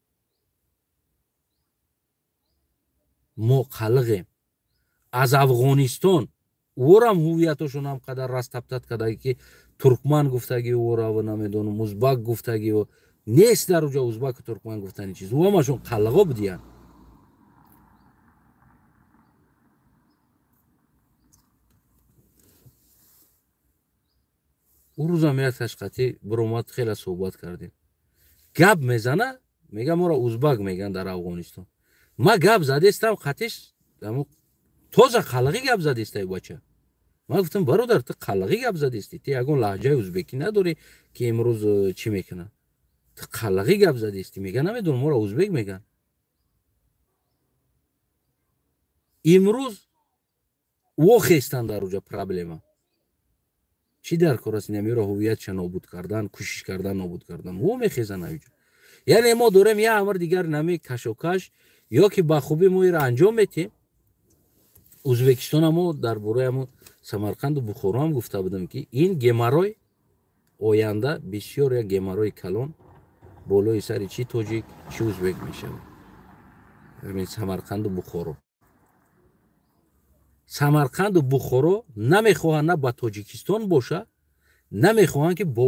ما قلقیم. از افغانستان ورم هویتشون هم قدر رستبتت کردگی که ترکمن گفتگی ورا و نمیدونم ازبک گفتگی و نیست در اونجا ازبک و ترکمن گفتنی چیز و همشون قلقا بدیان. اون روز هم یک تشقیقی برومات خیلی صحبت کردیم. گب میزنه میگه ما را ازبک میگن در افغانستان. ما گب زده استم خطش تازه قلقی گب زده استی بچه. ما گفتم برادر تو قلقی گب زده استی، تو یگان لهجه ازبکی نداری که امروز چی میکنه؟ تو قلقی گب زده استی. میگه نمیدونم ما را ازبک میگن. امروز вохестан дар уҷа проблема чӣ дар кор аст инамиро ҳувиятша нобуд кардан кӯшиш кардан нобуд кардан во мехезан авҷа яъне мо дорем я амр дигар нами кашокаш ё ки ба хубӣ мо иро анҷом метем ӯзбекистон ҳамо дар бораи ҳамо самарқанду бухоро ҳам гуфта будам ки ин гемарой оянда бисёр як гемарои калон болои сари чӣ тоҷик чӣ ӯзбек мешавад самарқанду бухоро самарқанду бухоро намехоҳанд на ба тоҷикистон боша намехоҳанд ки бо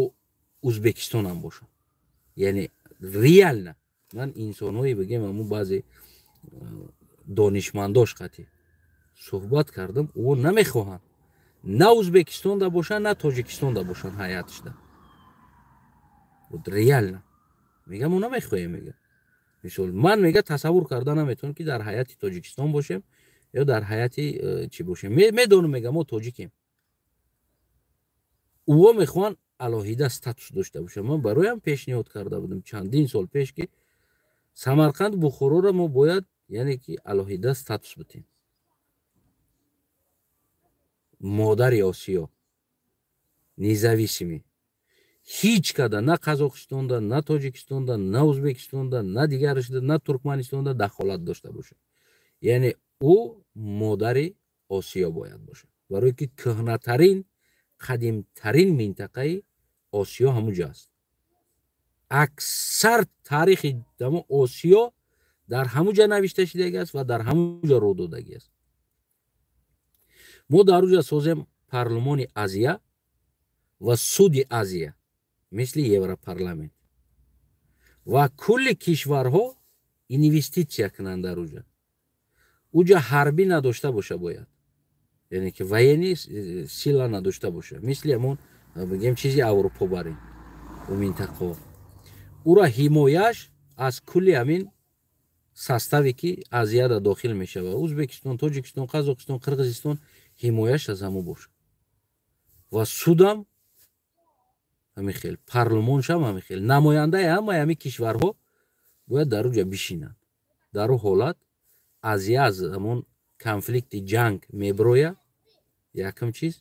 ӯзбекистон ҳам боша яъне реально ман инсонҳои бигем ҳамун баъзе донишмандош қатӣ суҳбат кардам ӯ намехоҳанд на ӯзбекистонда бошанд на тоҷикистонда бошанд ҳайатшда реально мега мо намехоҳем мега мисол ман мега тасаввур карда наметавонам ки дар ҳайати тоҷикистон бошем ё дар ҳайати чӣ бошем медонам мега мо тоҷикем ӯҳо мехоҳанд алоҳида статус дошта бошанд ман бароям пешниҳод карда будам чандин сол пеш ки самарқанд бухороро мо бояд яъне ки алоҳида статус битем модари осиё независимӣ ҳеҷ када на қазоқистонда на тоҷикистонда на ӯзбекистонда на дигарашда на туркманистонда дахолат дошта бошад яъне ӯ модари осиё бояд бошад барое ки кӯҳнатарин қадимтарин минтақаи осиё ҳамуҷа аст аксар таърихи осиё дар ҳамуҷа навишта шудагааст ва дар ҳамуҷа рух додагиаст мо дар уҷа созем парлумони азия ва суди азия мисли Европарламент ва кулли кишварҳо инвеститсия кунанд дар уҷа уҷа ҳарбӣ надошта боша бояд яъне ки военӣ сила надошта боша мисли ҳамон бигем чизи аврупо барин ӯ минтақаҳо ӯра ҳимояш аз кулли ҳамин составе ки азияда дохил мешавад ӯзбекистон тоҷикистон қазоқистон қирғизистон ҳимояш аз ҳамон бошад ва судам ҳамин хел парлумоншам ҳамин хел намояндаи ҳамаи ҳамин кишварҳо бояд дар уҷа бишинанд дар ӯ ҳолат азия аз ҳамон конфликти ҷанг меброяд якум чиз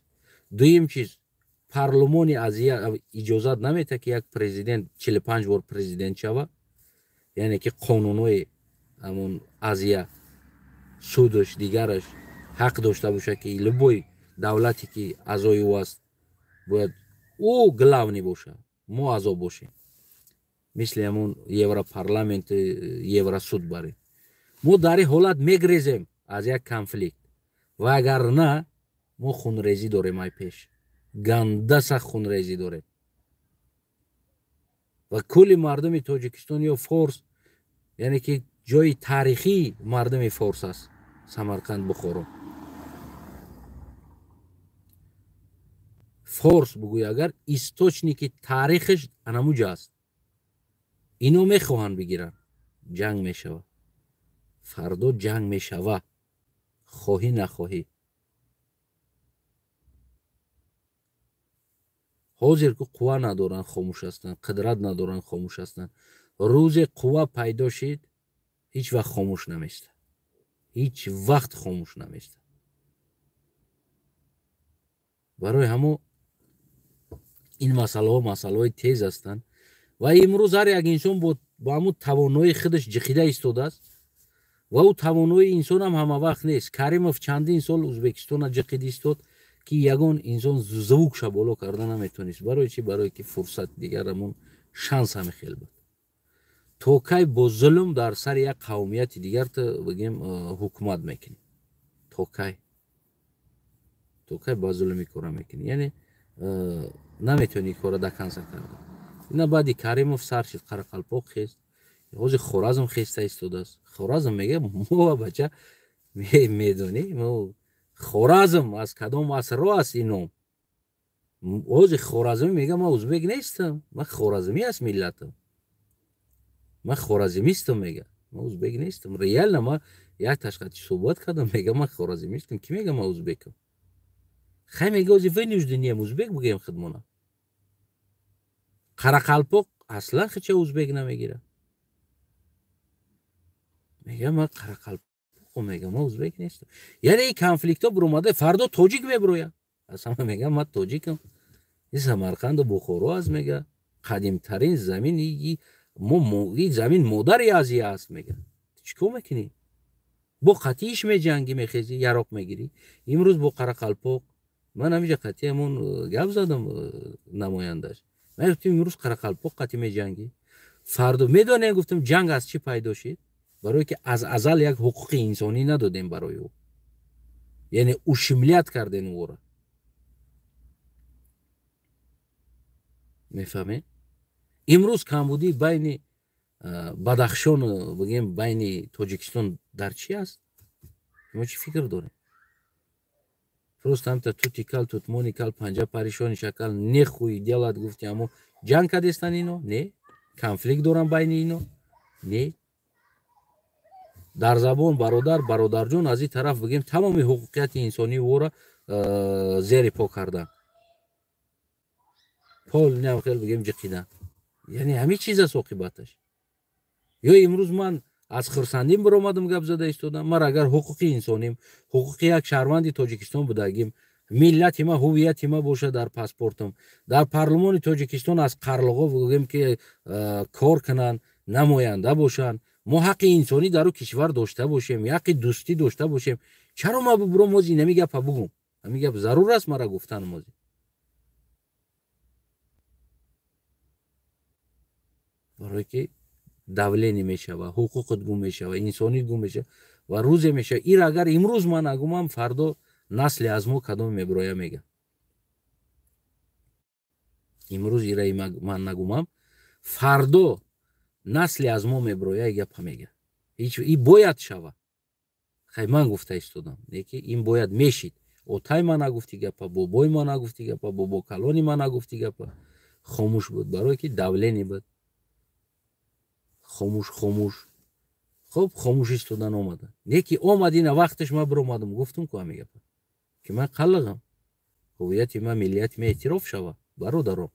дуюм чиз парлумони азия иҷозат наметад ки як президент 45 бор президент шавад яъне ки қонунҳои ҳамон азия судаш дигараш ҳақ дошта бошад ки любой давлате ки аъзои ӯ аст бояд ӯ главни бошад мо аъзо бошем мисли ҳамон Европарламент Евросуд барем мо дар ин ҳолат мегрезем аз як конфликт ва агар на мо хунрезӣ дорем ай пеш ганда сахт хунрезӣ дорем ва кулли мардуми тоҷикистон ё форс яъне ки ҷои таърихии мардуми форс аст самарқанд бухоро форс бугӯй агар источники таърихаш анамуҷа аст ино мехоҳанд бигиранд ҷанг мешавад фардо ҷанг мешавад хоҳӣ нахоҳӣ ҳозир ки қувва надоранд хомӯш ҳастанд қудрат надоранд хомӯш ҳастанд рӯзе қувва пайдо шид ҳеҷ вақт хомӯш наместад ҳеҷ вақт хомӯш наместад барои ҳамо ин масъалаҳо масъалаҳои тез ҳастанд ва имрӯз ҳар як инсон бо ҳамун тавоноии худаш ҷиқида истодааст ва ӯ тавонои инсонам ҳамавақт нест каримов чандин сол ӯзбекистона ҷиқид истод ки ягон инсон звукша боло карда наметавонист барои чӣ барое ки фурсат дигар ҳамон шанс ҳамихел буд то кай бо зулм дар сари як қавмияти дигар ту бигем ҳукумат мекунӣ то кай ба зулми кора мекунӣ яъне наметавонӣ кора да канса карда ина баъди каримов сар шид қарақалпоқ хест ҳозир хоразм хеста истодааст хоразм мега мо бача медонӣ мо хоразм аз кадом асрро аст ин ном ҳозир хоразмӣ мега ман ӯзбек нестам ман хоразмӣ аст миллатам ман хоразмистам мега ман ӯзбек нестам реально ман як ташқати суҳбат кардам мега ман хоразмистам ки мега ман ӯзбекам хай мега ҳозир вынуждениям ӯзбек бугӯям худмона қарақалпоқ аслан хича ӯзбек намегирад мега ман қарақалпоқ خب میگم ما ازبک نیستم. یعنی این کنفلیکت ها بروماده فردا تاجیک ببرویا. اصلا میگم من تاجیکم. این سمرقند و بخارا از میگه قدیم ترین زمین این زمین مادری ازیه است میگه. چیکار میکنی؟ با قطیش میجنگی میخیزی یراق میگیری. امروز با قرقلپاق من همیشه قطعی همون گپ زدم نمایندش. من گفتم امروز قرقلپاق قطعی میجنگی. فردا میدونم گفتم جنگ از چی پیدا شد؟ برای که از ازل یک حقوق انسانی ندادیم برای او. یعنی او شمولیت کردن او را. میفهمین؟ امروز کمبودی بین بدخشان بگیم بین تاجیکستان در چی است؟ شما چی فکر دارین؟ просто هم تا تو تیکل توتمونی کل پنجه پریشانی شکل نخوی دیالت گفتی اما جنگ کدستن اینو؟ نه. کنفلیکت دارن بین اینو؟ نه. در زبان برادر جون از این طرف بگیم تمام حقوقیت انسانی او را زیر پا کردن. پول نیم خیلی بگیم جقیدن. یعنی همین چیز است عاقبتش. یا امروز من از خرسندیم برآمدم گپ زده ایستادم. من اگر حقوق انسانیم، حقوق یک شهروند تاجیکستان بودگیم، ملت ما هویت ما باشه در پاسپورتم، در پارلمان تاجیکستان از قرلغا بگیم که کار کنن، نماینده باشن، ما حق انسانی در کشور داشته باشیم، حق دوستی داشته باشیم. چرا ما برام موزی نمیگه پا بگم؟ میگه ضرور است مرا گفتن موزی. برای که دولت نمیشه و حقوقت گم میشه و انسانی گم میشه و روز میشه. این اگر امروز من نگم فردا نسل از ما کدام میبرویا میگه. امروز ایرای من نگم فردا نسل از ما میبرویا گپ میگه. هیچ این باید شوه. خیلی من گفته ایستادم که این باید میشید. اوتای من نگفتی گپ، بابای من نگفتی گپ، بابا کلانی من نگفتی گپ. خاموش بود برای که دولت نبود. خاموش خب خاموش ایستادن آمدن. یکی آمدین وقتش من برآمدم گفتم که میگه که من قلقم هویت ما ملیت ما اعتراف شوه. برادرم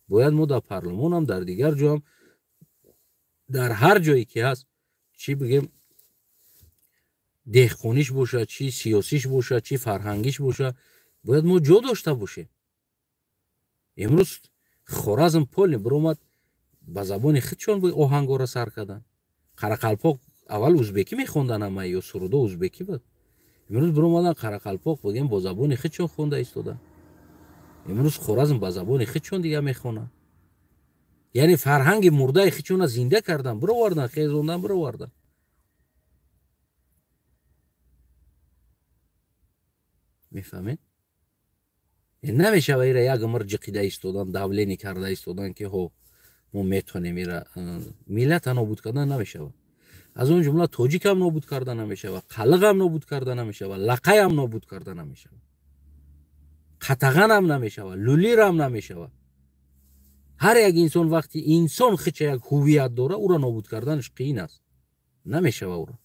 باید ما در پارلمان هم در دیگر جا هم در هر جایی که هست چی بگیم دهقانیش باشه، چی سیاسیش باشه، چی فرهنگیش باشه، باید ما جا داشته باشیم. امروز خوارزم پول برآمد با زبان خودشون آهنگا را سر کردن. قرقلپاق اول ازبکی میخوندن اما یا سروده ازبکی بود. امروز برآمدن قرقلپاق بگیم با زبان خودشون خونده ایستادن. امروز خوارزم با زبان خودشون دیگه میخونن. یعنی فرهنگ مرده خودشون زنده کردن، برآوردن، خیزوندن برآوردن. میفهمین؟ نمیشه ویرا یک امر جقیده ایستادن، دولینی کرده ایستادن که هو ما میتونیم میره ملت نابود کردن نمیشه. از اون جمله تاجیک هم نابود کردن نمیشه و قلق هم نابود کردن نمیشه و لقای هم نابود کردن نمیشه. قطغن هم نمیشه و لولیر هم نمیشه. هر یک انسان وقتی انسان خودش یک هویت داره او را نابود کردنش قین است. نمیشه او را.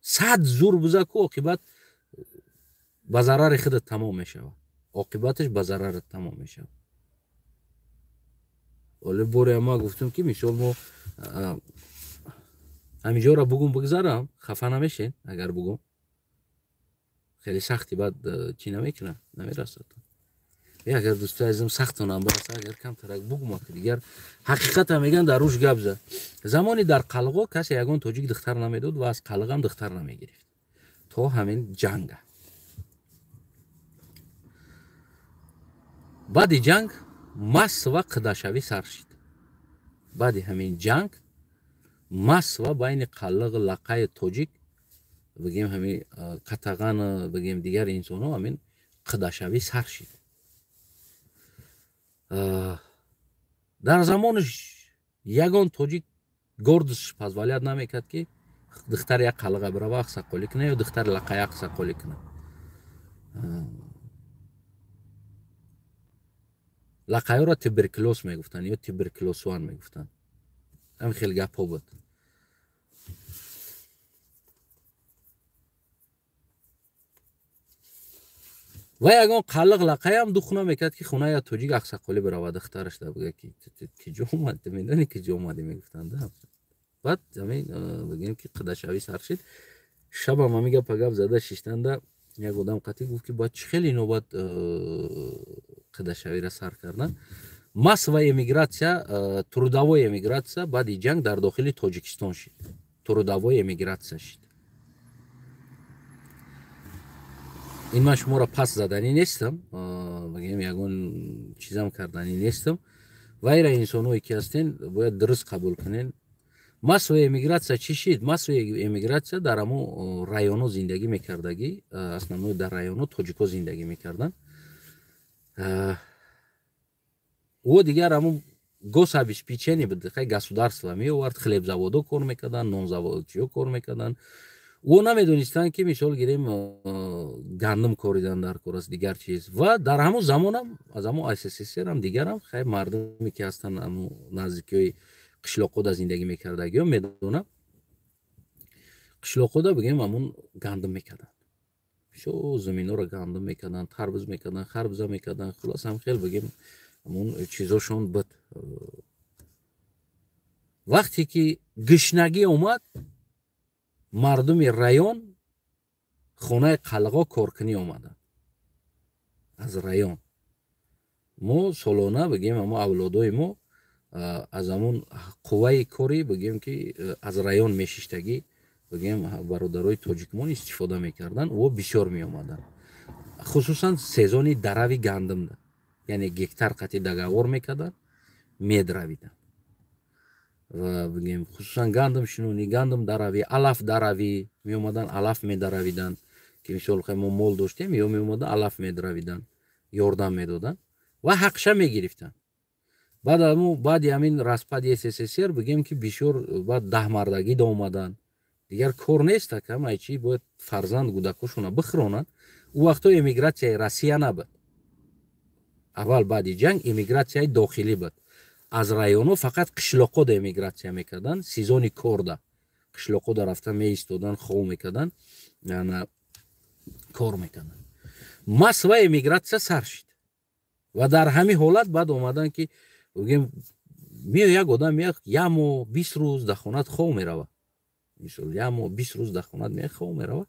صد زور بزن که عاقبت به ضرر خودت تمام میشه. عاقبتش به ضرر تمام میشه. ولی بوره ما گفتم که مثال ما همینجا را بگم بگذارم خفه نمیشین اگر بگم خیلی سختی بعد چی نمیکنه نمیرسد. اگر دوستای عزیزم سختونم برسه اگر کم ترک بگم که دیگر حقیقت هم میگن در روش گپ زد. زمانی در قلقا کسی یگان تاجیک دختر نمیداد و از قلق هم دختر نمیگرفت تا همین جنگ. بعد جنگ مس و قداشوی سر شد. بعد همین جنگ مس و بین قلق لقای تاجیک بگیم همین قطغن بگیم دیگر انسان ها همین قداشوی سر شد. در زمانش یگان تاجیک گردش پزولیت نمیکرد که دختر یک قلقه بره و اقصاقالی کنه یا دختر لقای اقصاقالی کنه. لقای را تبرکلوس میگفتن یا تبرکلوسوان میگفتن. همین خیلی گپ ها بود. و یگان قلق لقای هم دخونه میکرد که خونه یا تاجیک اقصاقالی بره و دخترش در بگه که جو اومد میدونی که جو اومدی میگفتن. بعد همین بگیم که قداشوی سر شد. шабам ҳами гапа гап зада шиштанда як одам қатӣ гуфт ки бояд чӣ хеле нобад қидашавиро сар кардан. Массовая эмиграция, трудовая эмиграция баъди ҷанг дар дохили Тоҷикистон шид. Трудовая эмиграция шид. ин ман шуморо пас заданӣ нестам, багем ягон чизам карданӣ нестам. Вайра инсоное ки ҳастен бояд дуруст қабул кунен. Массовая эмиграция чӣ шид? Массовая эмиграция дар ҳамо районҳо зиндагӣ мекардагӣ, основной дар районҳо тоҷикҳо зиндагӣ мекардан. о дигар ҳамун гособеспечение буд, хай государство меовард, хлебзаводо кор мекардан, нонзаводчиҳо кор мекардан. о намедонистанд ки мисол гирем гандум коридан дар кор аст, дигар чиз. Ва дар ҳамон замонам аз ҳамон СССР ам дигарам хай мардуме ки ҳастанд ҳамон наздикиҳои қишлоқода зиндагӣ мекардагиҳо медонам. Қишлоқода бигем ҳамон гандум мекардан. Шо заминҳоро гандум мекардан, тарбуз мекардан, харбуза мекардан. Хулос ҳам хел бигем ҳамон чизошон буд. Вақте ки гушнагӣ омад, мардуми район хонаи қалғо коркунӣ омаданд. Аз район мо солона бигем ҳамон авлодои мо аз ҳамон қувваи кори бигем ки аз район мешиштагӣ бигем бародарои тоҷикмон истифода мекардан. во бисёр меомаданд, хусусан сезони дарави гандумда, яъне гектар қатӣ даговор мекарданд, медравиданд. ва бигем хусусан гандум шинонӣ, гандум даравӣ, алаф даравӣ меомаданд, алаф медаравиданд. Ки мисол хай мо мол доштем, ё меомаданд алаф медаравиданд, ёрдам медоданд ва ҳақша мегирифтанд. баъди ҳамин распади СССР бигем ки бисёр баъд даҳмардагӣ да омаданд. дигар кор нест акам, айчи бояд фарзанд кӯдакошона бихӯронанд. у вақтҳо эмигратсияи Россия набуд. аввал баъди ҷанг эмигратсияи дохилӣ буд. аз районҳо фақат қишлоқода эмигратсия мекарданд. сезони корда қишлоқода рафтан меистоданд, хов мекарданд, яъне кор мекарданд. массовая эмигратсия сар шид. ва дар ҳамин ҳолат баъд омаданд ки бигем меояд як одам меояд як моҳ 20 рӯз дар хонат хов меравад. мисол як моҳ 20 рӯз дар хонат меояд хов меравад.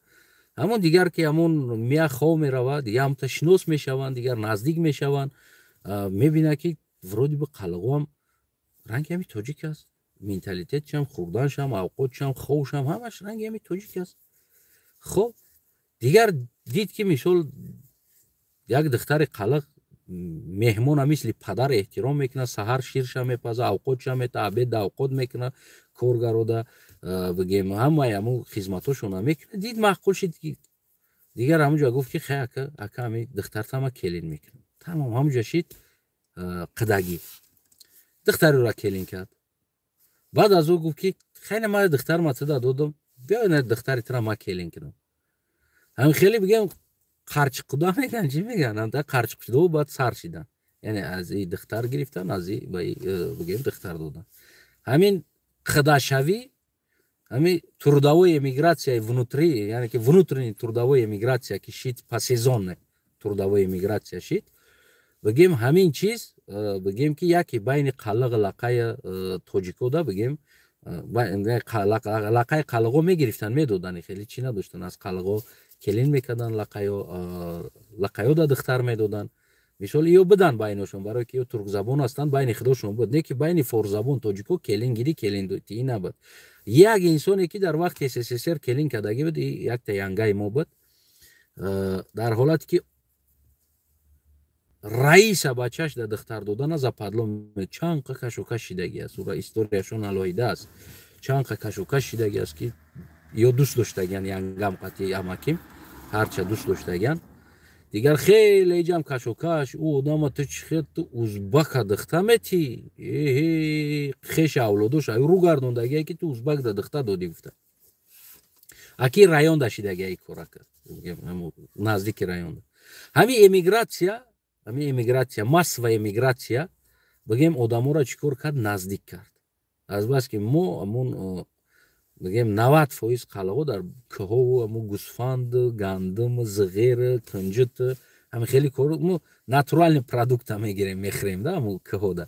ҳамон дигар ки ҳамон меояд хов меравад, дигар ҳамта шинос мешаванд, дигар наздик мешаванд, мебинад ки вроде би қалғоам ранги ҳами тоҷик аст, менталитетшам, хӯрданшам, авқотшам, ховшам ҳамаш ранги ҳами тоҷик аст. хоб дигар дид ки мисол як духтари қалғ меҳмона мисли падар эҳтиром мекунад, саҳар ширша мепаза, авқотша мета, абед авқот мекунад, коргарода бигем ҳамаи ҳамон хизматошона мекунад. дид маъқул шид ки дигар ҳамонҷо гуфт ки хай ака ҳами духтартама келин мекунам. тамом ҳамонҷо шид қидагӣ. духтареро келин кард. баъд аз ӯ гуфт ки хеле ман духтарма туда додам, биё на духтари тра ма келин кунам. ҳам хеле бигем қарчиқуда меган, чӣ меган? Ҳамта қарчиқшудо баъд сар шидан. Яъне аз и духтар гирифтан, аз и ба бигем духтар додан. ҳамин қидашавӣ, ҳамин трудовой эмиграция внутри, яъне ки внутренний трудовой эмиграция ки шид, посезонная трудовой эмиграция шид. бигем ҳамин чиз бигем ки яке байни қалғ лақаи тоҷикода бигем лақаи қалғо мегирифтан, медоданд, хеле чӣ надоштанд. аз қалғо келин мекарданд, лақаёда духтар медоданд. мисол ё буданд байношон, барое ки ё туркзабон ҳастанд, байни худошон буд. не ки байни форсзабон тоҷико келингирӣ, келиндотии набуд. як инсоне ки дар вақти СССР келин кардагӣ буд, якта янгаи мо буд. дар ҳолате ки раиса бачаш да духтар додана западло чанқа кашокаш шидагӣ аст. ура историяшон алоҳида аст. чанқа кашокаш шидагӣ аст ки ё дуст доштагиян, янгам қатъи амаким ҳарча дуст доштагиян. дигар хеле ҷам кашокаш, ӯ одама ту чӣ хел ту узбака духта метӣ? хеша авлодош рӯ гардондагия ки ту узбак да духта додӣ гуфта. аки район да шидагия кора кард, наздики район. ҳамин эмигратсия, массовая эмигратсия бигем одаморо чӣ кор кард? Наздик кард. азбаски мо ҳамон бигем 90% қалғо дар кӯҳову ҳамон гӯсфанд, гандум, зиғир, кунҷут ҳамин хеле кор мо натуральный продукта мегирем, мехӯрем да ҳамон кӯҳода.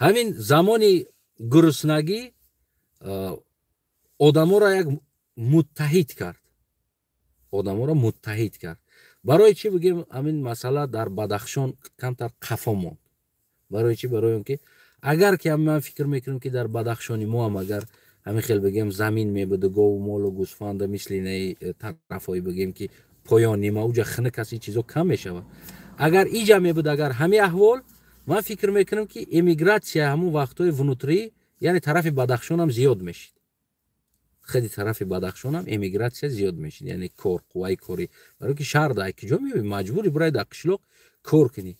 ҳамин замони гуруснагӣ одаморо як муттаҳид кард. одаморо муттаҳид кард. Барои чӣ бигем ҳамин масъала дар Бадахшон камтар қафо монд? Барои чӣ? Барои он ки агар ки ман фикр мекунам ки дар Бадахшони мо ҳам агар ҳамин хел бигем замин мебуду гову молу гӯсфанда мисли инаи тарафҳои бигем ки поён нима уҷа хинак аст ин чизо кам мешавад. Агар иҷа мебуд агар ҳамин аҳвол ман фикр мекунам ки эмигратсия ҳамун вақтҳои внутрӣ яъне тарафи Бадахшон ҳам зиёд мешид. خیلی طرف بدخشان هم امیگراسیا زیاد میشید یعنی کار قوای کاری برای که شهر در کجا میبینی مجبوری برای در قشلاق کار کنی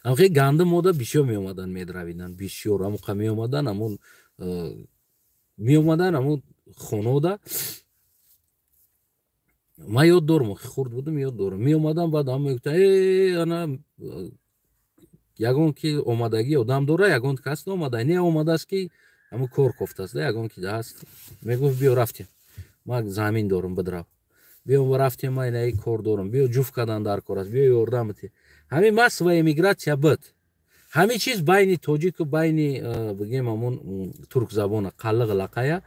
اما خیلی گنده مودا بسیار می اومدن میدرویدن بسیار همون می اومدن همون خونه دا ما یاد دارم خورد بودم یاد دارم می اومدن بعد هم میگفتن انا یگان که اومدگی آدم داره یگان کس اومده نه اومده است که همون کار کوفته است یگان که هست میگفت بیا رفتیم ما زمین دارم بدرو بیا رفتیم ما اینای کار دارم بیا جوف کردن در کار است بیا یاردم تی همین مس و امیگراسیا بود همه چیز بین توجیک و بین بگیم همون ترک زبان قلق لقایا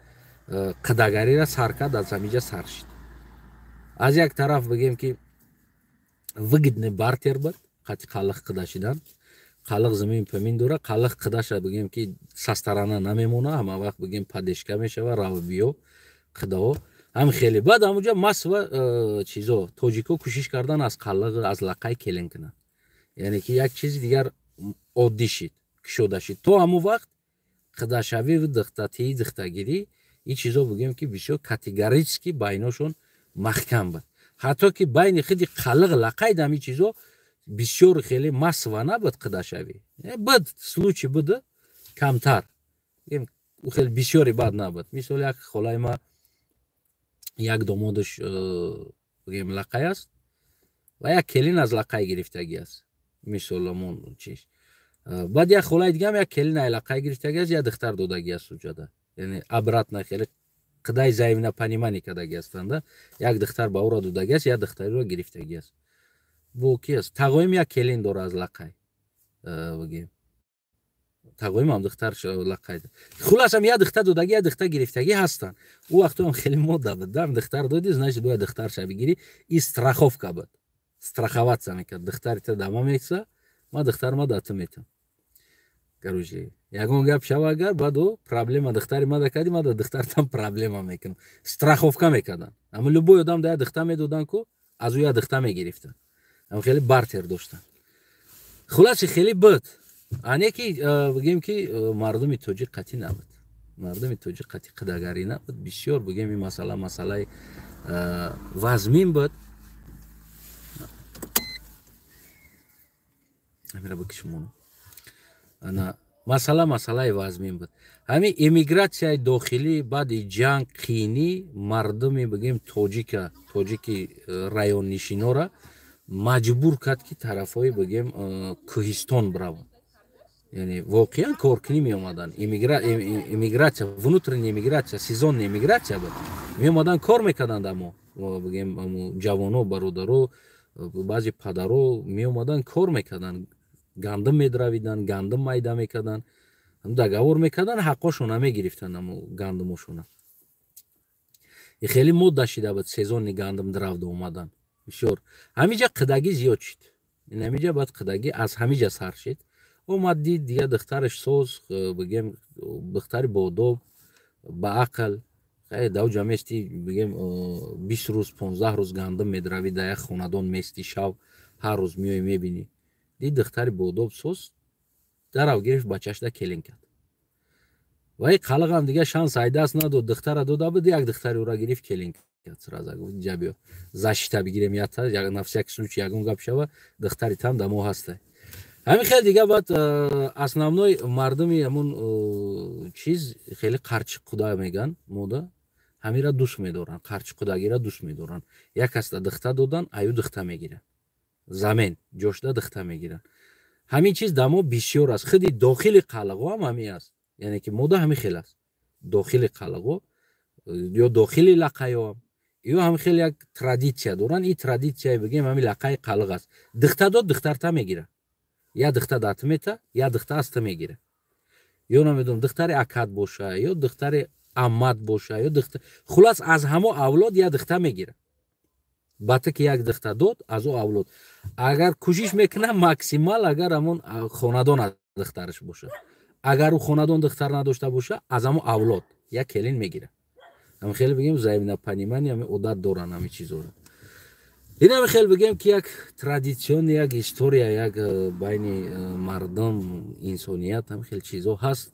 قداگری را سرکرد از همینجا سر شد از یک طرف بگیم که وگدن بارتر بود قطع قلق قدا شدن قلق زمین پمین دوره قلق قدا شد بگیم که سسترانه نمیمونه همه وقت بگیم پادشکا میشه و راو بیو قدا هم خیلی بعد همونجا مس و چیزا توجیکو کوشش کردن از قلق از لقای کلین کنن یعنی که یک چیز دیگر عادی شد شده شد تو همون وقت قدا شوی و دختاتی دختگیری این چیزا بگیم که بسیار کاتگوریکی بیناشون محکم بود حتی که بین خیلی قلق لقای دمی چیزا بسیار خیلی مسوا نبود قدا شوی بود سلوچی بود کمتر خیلی بسیاری بد نبود مثال یک خالای ما یک دامادش بگیم لقای است و یک کلین از لقای گرفتگی است مثال همون چیز بعد یک خالای دیگه هم یک کلین از لقای گرفتگی است یا دختر دادگی است سوجاده یعنی عبرت نخیلی قدای زایمنا پنیمانی کدگی هستند یک دختر با او را دادگی است یا دختری را گرفتگی است بو کی است تقویم یک کلین داره از لقای بگیم تقویم هم دختر لقای خلاص هم یا دختر دادگی یا دختر گرفتگی هستند او وقت هم خیلی مود بود دم دختر دادی значит باید دختر شو بگیری این страховка بود страховаться میکرد دختر تو دما میکسه ما دختر ما داتم میتم короче ягон гап шава агар баъду проблема духтари ма дакади ма да духтартам проблема мекунам страховка мекардан ама любой одам да я духта медодан ку аз ӯ я духта мегирифтан ама хеле бартер доштан хуласи хеле буд ане ки бигем ки мардуми тоҷик қатӣ набуд мардуми тоҷик қатӣ қидагарӣ набуд бисёр бигем ин масъалаи вазмин буд амира бикишмон ана масъалаи вазмин буд ҳамин эмигратсияи дохилӣ баъди ҷанг қиинӣ мардуми бигем тоҷики районнишинора маҷбур кард ки тарафҳои бигем кӯҳистон бираванд яъне воқеан коркунӣ меомадан эмигратсия внутренняя эмигратсия сезонная эмигратсия буд меомадан кор мекарданд амо бигем ҷавоно бародаро баъзи падаро меомадан кор мекарданд гандум медравидан гандум майда мекардан дагавор мекардан ҳаққошона мегирифтан амо гандумошона хеле модда шида буд сезони гандум дравда омадан бисёр ҳамиҷа қидагӣ зиёд шид ҳамиҷа баъд қидагӣ аз ҳамиҷа сар шид омад дид дигар духтараш соз бигем духтари бодоб ба ақл давҷа мести бигем 20 рӯз 15 рӯз гандум медравида як хонадон мести шав ҳар рӯз меои мебинӣ дид духтари бодоб соз дарав гирифт бачашда келин кард вай қалағам дига шанс айдаст надод духтара дода буд як духтари ӯра гирифт келин кард сразу гуфт ҷабиё защита бигирем ята на всякий случай ягон гап шава духтари там дамо ҳаста ҳамин хел дига баъд основной мардуми ҳамун чиз хеле қарчиқуда меган мода ҳамира дӯст медоранд қарчиқудагира дӯст медоранд як каста духта додан аю духта мегиранд замин ҷошда духта мегиранд ҳамин чиз дамо бисёр аст худи дохили қалағо ҳам ҳамин аст яъне ки мода ҳамин хел аст дохили қалағо ё дохили лақаё ҳам ё ҳамин хел як традитсия доранд ин традитсияи бигем ҳамин лақаи қалақ аст духта дод духтарта мегирад я духта дат мета я духта аста мегира ё намедонам духтари акад боша ё духтари аммат боша ё духта хулас аз ҳамо авлод я духта мегира бата ки як дихта дод аз о авлод агар кӯшиш мекунам максимал агар ҳамон хонадон дихтараш боша агар ӯ хонадон дихтар надошта боша аз ҳамон авлод як келин мегира ҳам хеле бигем взаимнопонимание ҳаме одат доран ҳаме чизора ин ҳаме хеле бигем ки як традитсион як история як байни мардум инсоният ҳаме хеле чизо ҳаст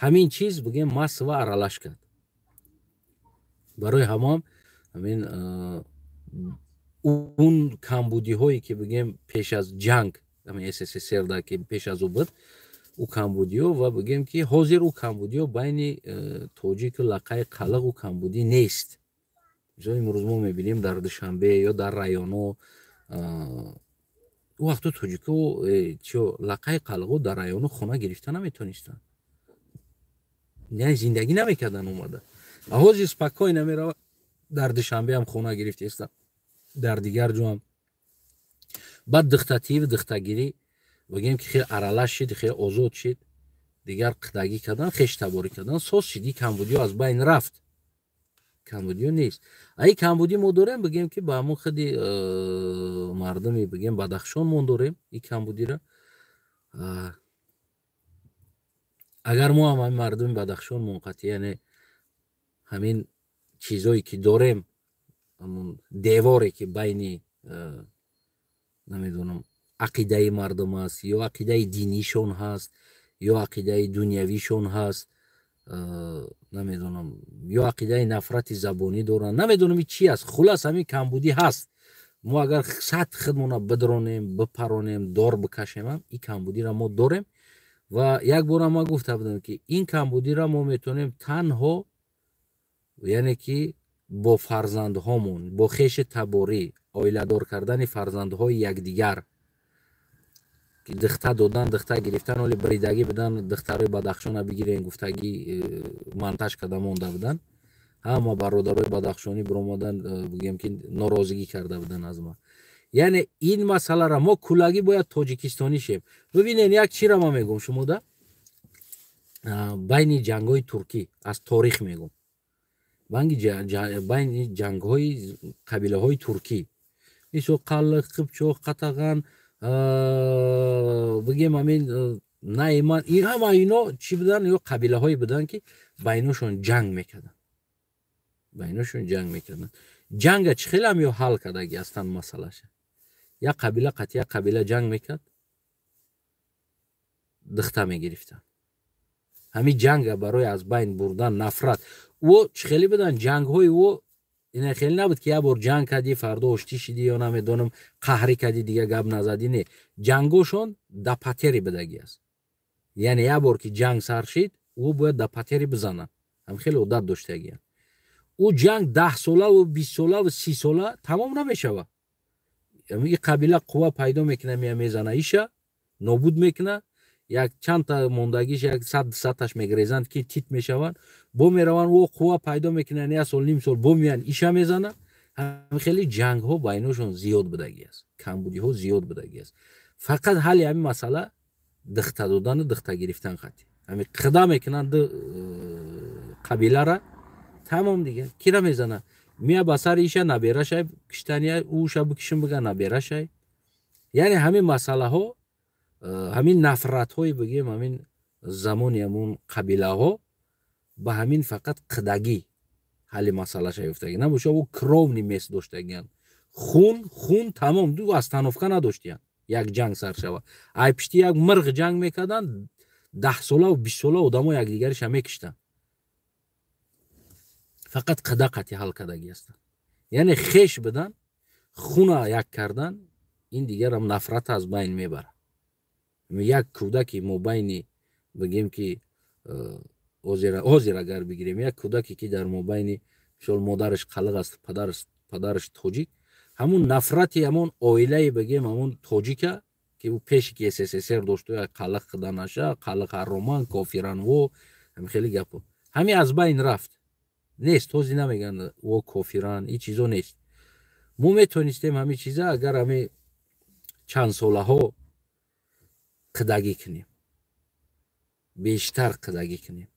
ҳамин чиз бигем масс ва аралаш кард барои ҳамаам ҳамин اون کمبودی هایی که بگیم پیش از جنگ همین SSSR دا که پیش از او بود او کمبودی ها و بگیم که حاضر او کمبودی ها بین توجیک لقای قلق او کمبودی نیست مثلا امروز ما میبینیم در دوشنبه یا در رایون ها او وقت توجیک ها لقای قلق ها در رایون ها خونه گرفته نمیتونستن یعنی زندگی نمیکردن اومده حاضر سپکای نمیره در دوشنبه هم خونه گرفته است در دیگر جا هم بعد دختتی و دختگیری بگیم که خیلی ارالش شد خیلی آزاد شد دیگر قدگی کردن خیش تباری کردن ساز شدی کمبودی از بین رفت کمبودی نیست ای کمبودی ما داریم بگیم که با همون خیلی مردمی بگیم بدخشان ما داریم این کمبودی را اگر ما هم مردم بدخشان منقطع یعنی همین چیزایی که داریم همون دیواری که بین نمیدونم عقیده مردم است یا عقیده دینیشون هست یا عقیده دنیویشون هست نمیدونم یا عقیده نفرت زبانی دارن نمیدونم چی است خلاص همین کمبودی هست ما اگر سطح خودمون بدرونیم بپرونیم دار بکشیم این کمبودی را ما داریم و یک بار ما گفته بودم که این کمبودی را ما میتونیم تنها یعنی که با فرزندهامون با خیش تباری آیله‌دار کردن فرزندهای یکدیگر که دخته دادن دخته گرفتن ولی بریدگی بدن دخترای بدخشان بگیرین گفتگی منتج کرده مونده بودن همه برادرای بدخشانی برآمدن بگیم که ناراضگی کرده بودن از ما یعنی این مسئله را ما کلاگی باید تاجیکستانی شیم ببینین یک چی را ما میگم شما ده بین جنگ‌های ترکی از تاریخ میگم بین جنگ‌های قبیله‌های ترکی مثل قلق قبچاق قطغن بگیم همین نایمان این همه اینا چی بودن یا قبیله‌هایی بودن که بینشون جنگ میکردن جنگ چه خیلی هم یا حل کردگی هستن مسئلهشه یا قبیله قطعی قبیله جنگ میکرد دخته میگرفتن همین جنگ برای از بین بردن نفرت و چه خیلی بودن جنگ های و این خیلی نبود که یه بار جنگ کردی فردا اشتی شدی یا نمیدونم قهری کردی دیگه گب نزدی نه جنگوشون دا پتری بدگی است یعنی یه بار که جنگ سر شد او باید دا پتری بزنن هم خیلی عادت داشتگی او جنگ 10 ساله و 20 ساله و 30 ساله تمام نمیشه این قبیله قوه پیدا میکنه میزنه ایشه نابود میکنه یک چند تا موندگیش یک 100 تاش میگریزند که تیت میشوند بو میروان و قوه پیدا میکنن یک سال نیم سال بو میان ایشه میزنه هم خیلی جنگ ها بینشون زیاد بدگی است کمبودی ها زیاد بدگی است فقط حل همین مسئله دخته دادن دخته گرفتن خطی همین قدم میکنن قبیله را تمام دیگه کی را میزنه میا بسر ایشه نبیره شای کشتنی او شب کشم بگه نبیره شای یعنی همین مسئله ها همین نفرت های بگیم همین زمانی همون قبیله ها با همین فقط قدگی حل مسئله شای افتگی نباشه و کراو نیمیست داشتگیان خون تمام دو استانوفکا نداشتیان یک جنگ سر شوه ای پشتی یک مرغ جنگ میکردن 10 ساله و 20 ساله آدم ها یک دیگرش هم میکشتن فقط قدقتی حل کردگی هستن یعنی خیش بدن خونه یک کردن این دیگر هم نفرت از بین میبره یک کودکی ما بین بگیم که حاضر اگر بگیریم یک کودکی که در مابین شل مادرش قلق است پدرش تاجیک همون نفرتی همون عائله بگیم همون تاجیکه که او پیش که SSSR داشته قلق کردنشه قلق رومان کافران و هم خیلی گپو همین از بین رفت نیست توزی نمیگن و کافران این چیزا نیست ما میتونستیم همین چیزا اگر همین چند ساله ها قدگی کنیم بیشتر قدگی کنیم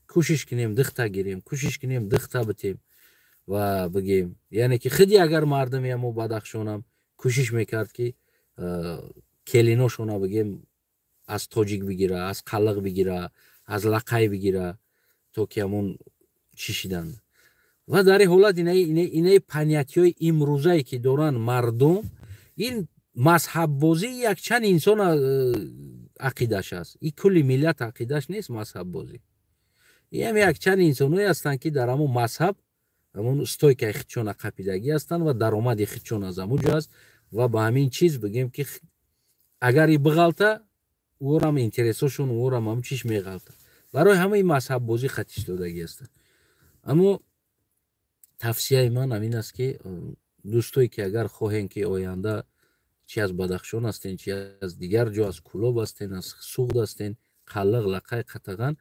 کوشش کنیم دخته گیریم کوشش کنیم دخته بتیم و بگیم یعنی که خیلی اگر مردمی همو بدخشان هم کوشش میکرد که کلیناشون بگیم از تاجیک بگیره، از قلق بگیره، از لقای بگیره تا که همون چیشیدن. و در این حالت اینه پنیتی های امروزه که دارن مردم، این مذهب بازی یک چند انسان عقیدش است. این کلی ملت عقیدش نیست مذهب بازی. این هم یک چند انسان هستند که در همون مذهب همون استوی خودشون عقیدگی هستند و درآمد خودشون از همونجا است و با همین چیز بگیم که اگر این بغلطه او هم اینترسشون او هم چیش میغلطه. برای همه این مذهب بازی خط ایستادگی است. اما توصیه من همین است که دوستایی که اگر خواهند که آینده چی از بدخشان هستین، چی از دیگر جا، از کلوب هستین، از سوغد هستین، قلق لقای قطغان،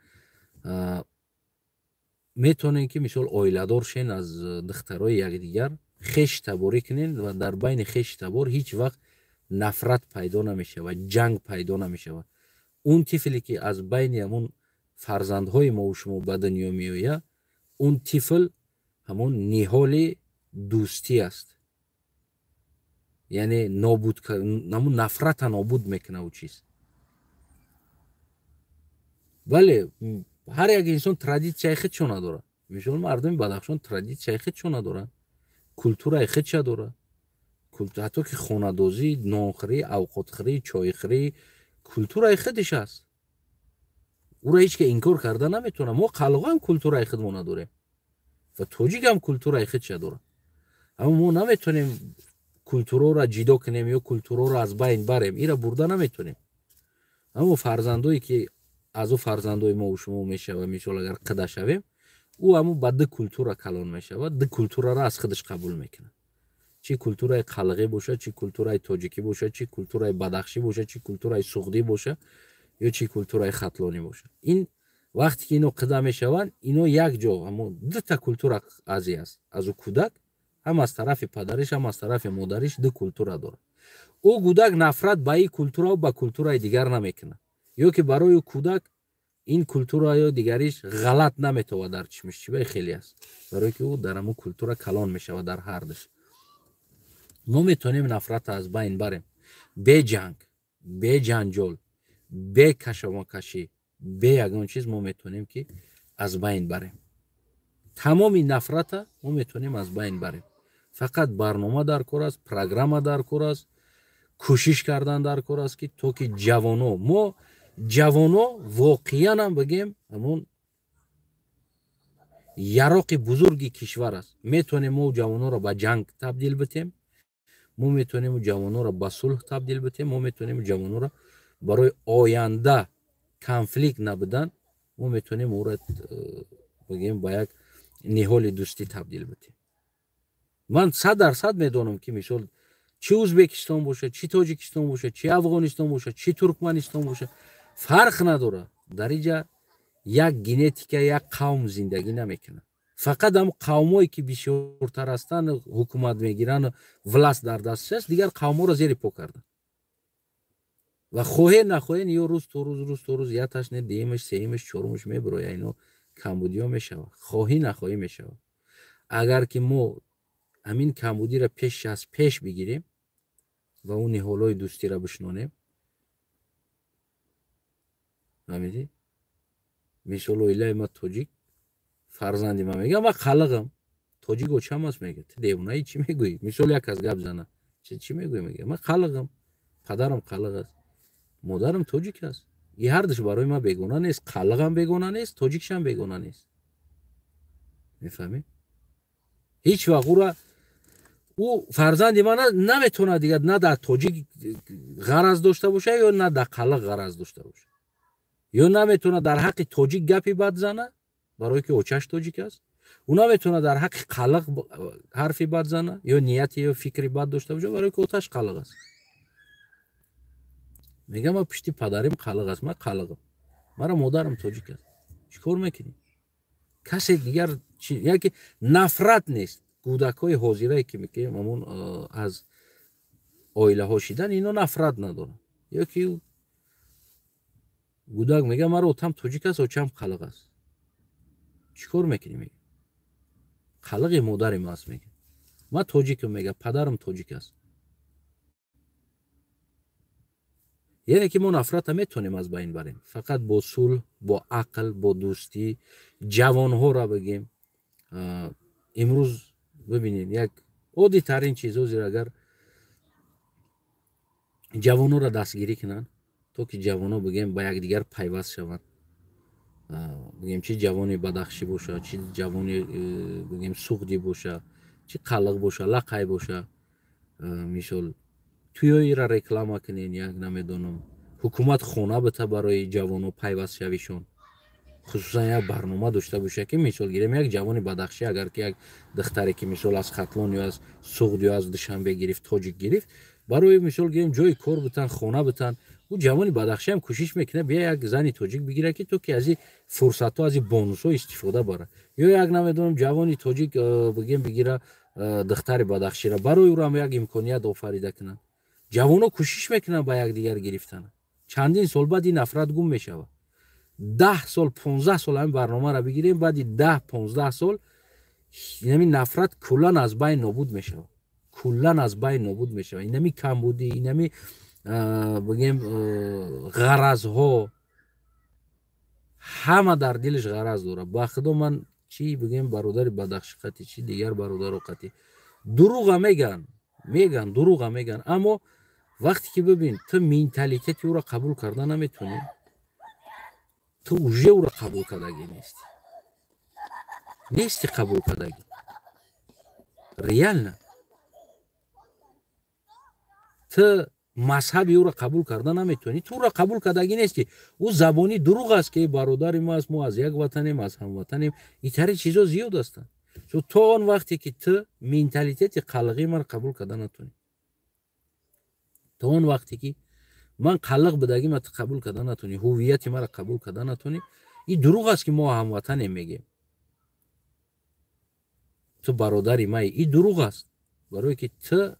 میتونین که مثال اویلادور شین از دخترای یکدیگر، خش تباری کنین و در بین خش تبار هیچ وقت نفرت پیدا نمیشه و جنگ پیدا نمیشه. و اون طفلی که از بین همون فرزندهای ما و شما به دنیا میآید، اون طفل همون نهال دوستی است. یعنی نابود همون نفرت نابود میکنه و چیز. بله هر یک انسان ترادیسیای خودشون نداره. مثلا مردم بدخشان ترادیسیای خودشون ندارن، کلتورای خودش داره. حتی که خانه‌دوزی، نانخوری، اوقاتخوری، چایخوری کلتورای خودش است. او را هیچ که انکار کرده نمیتونه. ما قلقا هم کلتورای خودمون نداره و توجیک هم کلتورای خودش داره. اما ما نمیتونیم کلتورا را جدا کنیم یا کلتورا را از بین بریم. این را برده نمیتونیم. اما فرزندایی که از او فرزندای ما و شما میشه و مثال اگر قده شویم، او همو به ده کلتور کلان میشه و ده کلتور را از خودش قبول میکنه. چی کلتورای قلقی باشه، چی کلتورای تاجیکی باشه، چی کلتورای بدخشی باشه، چی کلتورای سوغدی باشه یا چی کلتورای خطلانی باشه. این وقتی که اینو قده میشوند، اینو یک جا همو دو تا کلتور ازی است. از او کودک هم از طرف پدرش هم از طرف مادرش دو کلتور داره. او کودک نفرت به این کلتور و به کلتورای دیگر نمیکنه، یا که برای کودک این کلتورای دیگریش غلط نمیتونه در چشمش چی خیلی است، برای که او در همون کلتور کلان میشه و در هر دش. ما میتونیم نفرت از بین بریم به جنگ، به جنجال، به کشمکشی، به یگان چیز ما میتونیم که از بین بریم. تمام نفرت ما میتونیم از بین بریم. فقط برنامه در کار است، پروگرام در کار است، کوشش کردن در کار است که تو که جوانو، ما جوانو واقعا هم بگیم همون یراق بزرگی کشور است. میتونیم ما جوانو را به جنگ تبدیل بتیم، ما میتونیم جوانو را به صلح تبدیل بتیم، ما میتونیم جوانو را برای آینده کنفلیکت نبودن، ما میتونیم او را بگیم با یک نهال دوستی تبدیل بتیم. من 100% میدونم که مثال چی ازبکستان باشه، چی تاجیکستان باشه، چی افغانستان باشه، چی ترکمنستان باشه، فرق نداره. در اینجا یک گنتیکا یک قوم زندگی نمیکنه. فقط هم قومایی که بسیارتر هستن حکومت میگیرن، ولست در دست است، دیگر قوما رو زیر پا کردن و خواهی نخواهی یا روز تو روز یا تشنه دیمش سیمش چهارمش میبره، اینو کمبودیا میشوه، خواهی نخواهی میشوه. اگر که ما همین کمبودی را پیش بگیریم و اون نهالای دوستی را بشنونیم، فهمیدی؟ مثال اویلای ما تاجیک فرزندی من میگه من خلقم تاجیک و چم است، میگه تو دیوانه چی میگویی؟ مثال یک از گپ زنه چی میگویی؟ میگه من خلقم، پدرم خلق است، مادرم تاجیک است. این هر دوش برای ما بیگانه نیست. خلقم بیگانه نیست، تاجیکش هم بیگانه نیست. میفهمی؟ هیچ وقت او فرزندی من نمیتونه دیگه نه در تاجیک غرض داشته باشه یا نه در خلق غرض داشته باشه، یا نمیتونه در حق تاجیک گپی بد زنه برای که اوچش تاجیک است، او نمیتونه در حق خلق حرفی بد زنه یا نیتی یا فکری بد داشته باشه برای که اوچش خلق است. میگم ما پشتی پدرم خلق است، من خلقم، مرا مادرم تاجیک است، چیکار میکنی؟ کسی دیگر یکی نفرت نیست. کودکای حاضره که میگیم همون از عائله ها شدن، اینا نفرت ندارن. یکی کودک میگه مرا اوتم تاجیک است اوچم خلق است، چیکار میکنی؟ میگه қалиғи модари маст мега. Ма тоҷикам мега, падарам тоҷик аст. یعنی که ما نفرت میتونیم از بین بریم، فقط با صلح، با عقل، با دوستی جوان ها را بگیم. امروز ببینید یک عادی ترین چیز اگر جوان ها را دستگیری کنن تا که جوان ها بگیم با یک دیگر پیوست شوند، بگیم چی جوانی بدخشی باشه، چی جوانی بگیم سوختی باشه، چی قلق باشه، لقای باشه، مثال توی را реклама کنین، یک نمیدونم حکومت خونه بده برای جوانو پیوست شویشون، خصوصا یک برنامه داشته باشه که مثال گیریم یک جوانی بدخشی اگر که یک دختری که مثال از خطلان یا از سوخت یا از دوشنبه گرفت، تاجیک گرفت، برای مثال گیریم جای کار بتن، خونه بتن، او جوانی بدخشی هم کوشش میکنه بیا یک زنی تاجیک بگیره که تو که از این فرصت ها، از این بونوس ها استفاده بره، یا یک نمیدونم جوانی تاجیک بگیم بگیره دختر بدخشی را، برای او هم یک امکانیت آفریده کنن. جوانو کوشش میکنن با یک دیگر گرفتن. چندین سال بعد این نفرت گم میشود. 10 سال 15 سال هم برنامه را بگیریم، بعد 10 15 سال این نفرت کلا از بین نابود میشود. کلا از بین نابود میشود. اینمی کمبودی، اینمی بگیم غرض ها، همه در دلش غرض داره. با خدا من چی بگیم برادر بدخشی قطی، چی دیگر برادر قطی دروغ میگن دروغ میگن، اما وقتی که ببین تو مینتالیتی او را قبول کرده نمیتونی، تو اوژه او را قبول کردگی نیستی قبول کردگی ریال نه. تو مذهبی او را قبول کرده نمیتونی، تو را قبول کردگی نیستی. او زبانی دروغ است که برادر ما است، ما از یک وطنیم، از هم وطنیم، این چیزا زیاد هستند. تو آن وقتی که تو مینتالیتی قلقی ما را قبول کرده نتونی، تا اون وقتی که من قلق بدگی ما قبول کرده نتونی، هویت ما را قبول کرده نتونی، این دروغ است که ما هموطنیم میگیم. تو برادری مایی، این دروغ است، برای که تو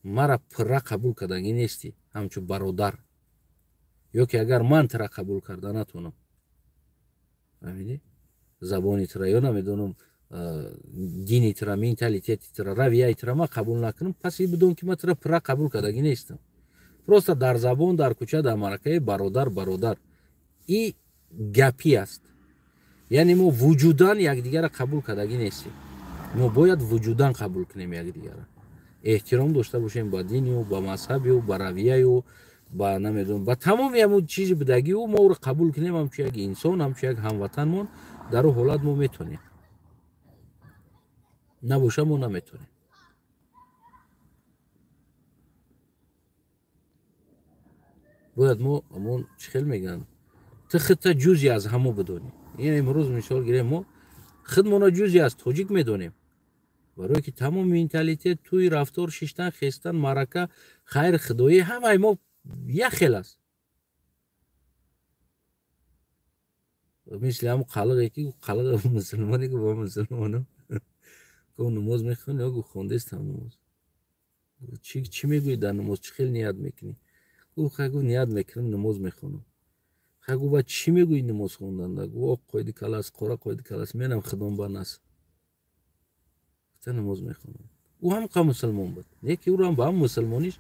مرا پره قبول کردگی نیستی همچون برادر، یا که اگر من ترا قبول کرده نتونم، فهمیدی؟ زبانی ترا یا نمیدونم دینی ترا، مینتالیتی ترا، رویه ترا ما قبول نکنم، پس این بدون که من ترا پره قبول کردگی نیستم. просто در زبان، در کوچه، در مرکه برادر این گپی است. یعنی ما وجودان یکدیگر را قبول کردگی نیستیم، ما باید وجودان قبول کنیم یکدیگر را، احترام داشته باشیم با دینی و با مذهبی و با رویه و با نمیدونم با تمام همون چیزی بدگی و ما او را قبول کنیم همچون یک انسان، همچون یک هموطنمون. در اون حالت ما میتونیم، نباشه ما نمیتونیم. باید ما همون چخیل میگن تو خطه جزی از همو بدونی. این امروز مثال گیریم ما خودمون جزی از تاجیک میدونیم، برای که تمام مینتالیتی توی رفتار، ششتن، خستن، مرکه، خیر، خدایی همه ما یک خیل است. مثل همون قلقه که قلقه مسلمانی که با مسلمانم که نماز میخونی یا خونده است هم نماز چی میگوی در نماز، چی خیلی نیاد میکنی؟ خیلی نیاد میکنم نماز میخونم. خیلی با چی میگوی نماز خوندن؟ گو قاید کلاس، قرآن قاید کلاس، منم خدام با ناس تا نماز میخونم. او هم قوم مسلمان بود، یکی او رو هم با هم مسلمانیش